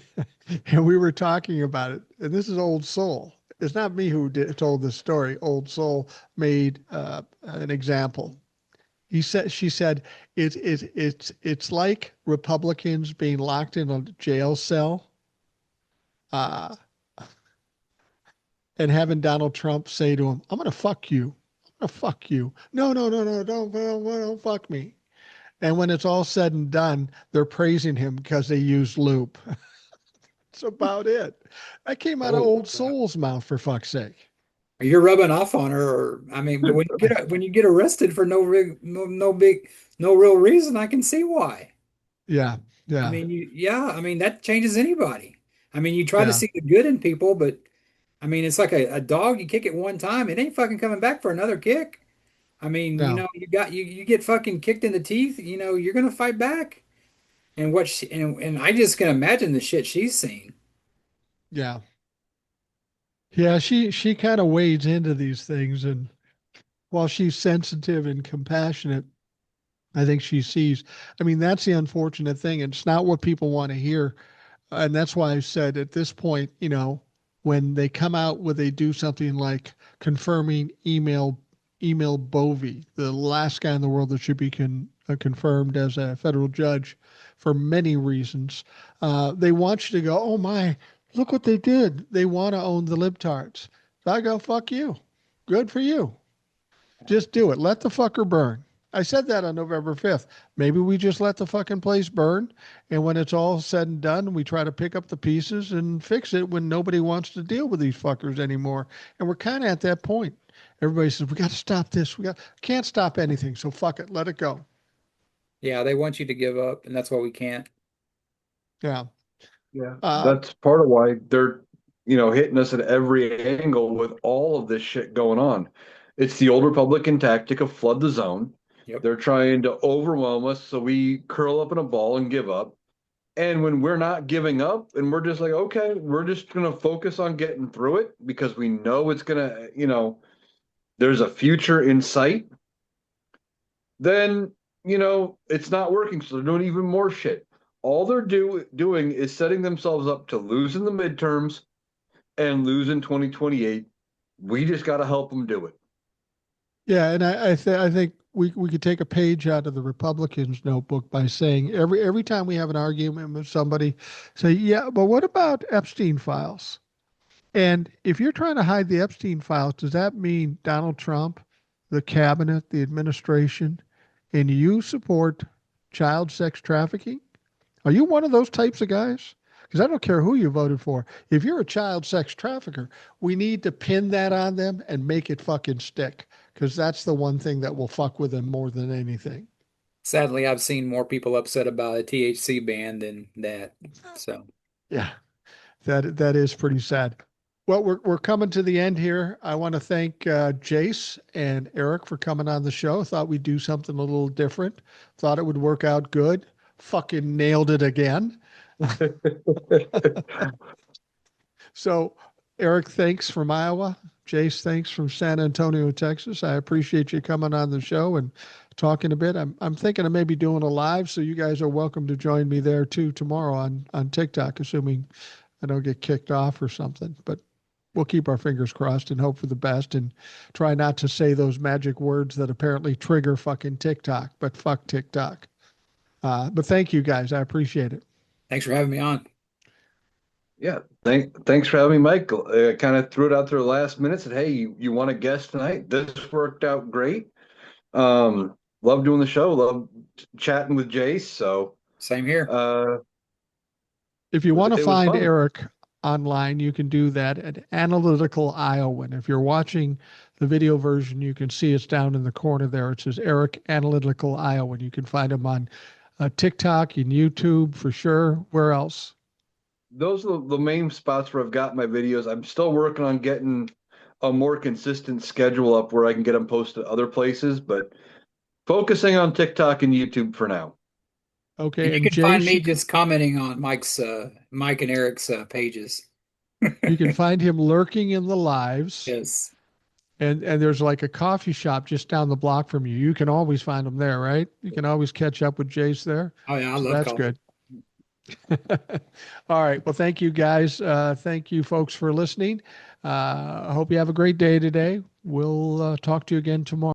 And we were talking about it. And this is Old Soul. It's not me who told this story. Old Soul made an example. She said, it's like Republicans being locked in a jail cell uh, and having Donald Trump say to him, I'm going to fuck you. I'm going to fuck you. No, no, no, no, don't fuck me. And when it's all said and done, they're praising him because they used lube. That's about it. That came out of Oh, Old Soul's mouth, for fuck's sake. you're rubbing off on her, or I mean, but when you get arrested for no real reason, I can see why. Yeah, I yeah, mean, yeah, I mean that changes anybody. I mean, you try to yeah. see the good in people, but I mean, it's like a dog. You kick it one time, it ain't fucking coming back for another kick. I mean, No, you get fucking kicked in the teeth. You're gonna fight back. And and I just can imagine the shit she's seen. yeah. Yeah, she kind of wades into these things, and while she's sensitive and compassionate, I think she sees. I mean, that's the unfortunate thing. It's not what people want to hear. And that's why I said at this point, when they come out with they do something like confirming email Bovey, the last guy in the world that should be confirmed as a federal judge for many reasons. They want you to go, oh my, look what they did. They want to own the libtards. So I go, fuck you. Good for you. Just do it. Let the fucker burn. I said that on November 5th. Maybe we just let the fucking place burn. And when it's all said and done, we try to pick up the pieces and fix it when nobody wants to deal with these fuckers anymore. And we're kind of at that point. Everybody says, we got to stop this. Can't stop anything. So fuck it. Let it go. Yeah, they want you to give up, and that's why we can't. Yeah. Yeah, Uh, that's part of why they're, hitting us at every angle with all of this shit going on. It's the old Republican tactic of flood the zone. Yep. They're trying to overwhelm us so we curl up in a ball and give up. And when we're not giving up and we're just like, okay, we're just going to focus on getting through it because we know it's going to, there's a future in sight, then, it's not working. So they're doing even more shit. All they're doing is setting themselves up to lose in the midterms and lose in 2028. We just got to help them do it. yeah. And I think we could take a page out of the Republicans' notebook by saying every time we have an argument with somebody, say, yeah, but what about Epstein files? And if you're trying to hide the Epstein files, does that mean Donald Trump, the cabinet, the administration, and you support child sex trafficking? Are you one of those types of guys? Because I don't care who you voted for. If you're a child sex trafficker, we need to pin that on them and make it fucking stick. Because that's the one thing that will fuck with them more than anything. Sadly, I've seen more people upset about a THC ban than that. So, Yeah, that is pretty sad. Well, we're coming to the end here. I want to thank Jace and Eric for coming on the show. Thought we'd do something a little different. Thought it would work out good. Fucking nailed it again. So, Eric, thanks from Iowa. Jace, thanks from San Antonio, Texas. I appreciate you coming on the show and talking a bit. I'm thinking of maybe doing a live, so you guys are welcome to join me there too tomorrow on TikTok, assuming I don't get kicked off or something. But we'll keep our fingers crossed and hope for the best and try not to say those magic words that apparently trigger fucking TikTok, but fuck TikTok. But thank you guys. I appreciate it. thanks for having me on. Yeah, thanks for having me, Michael. I kind of threw it out there last minute. Said, "Hey, you want a guest tonight?" This worked out great. Love doing the show. Love chatting with Jace. So Same here. If you want to it was find fun. Eric online, you can do that at Analytical Iowan. If you're watching the video version, you can see it's down in the corner there. It says Eric Analytical Iowan. You can find him on TikTok and YouTube for sure. Where else? Those are the main spots where I've got my videos. I'm still working on getting a more consistent schedule up where I can get them posted other places, but focusing on TikTok and YouTube for now. Okay, And you and can find Jace, me just commenting on Mike and Eric's pages. you can find him lurking in the lives. Yes. And there's like a coffee shop just down the block from you. You can always find him there, right? You can always catch up with Jace there. Oh yeah, I So love that's coffee. good. All right. Well, thank you guys. Thank you folks for listening. I hope you have a great day today. We'll talk to you again tomorrow.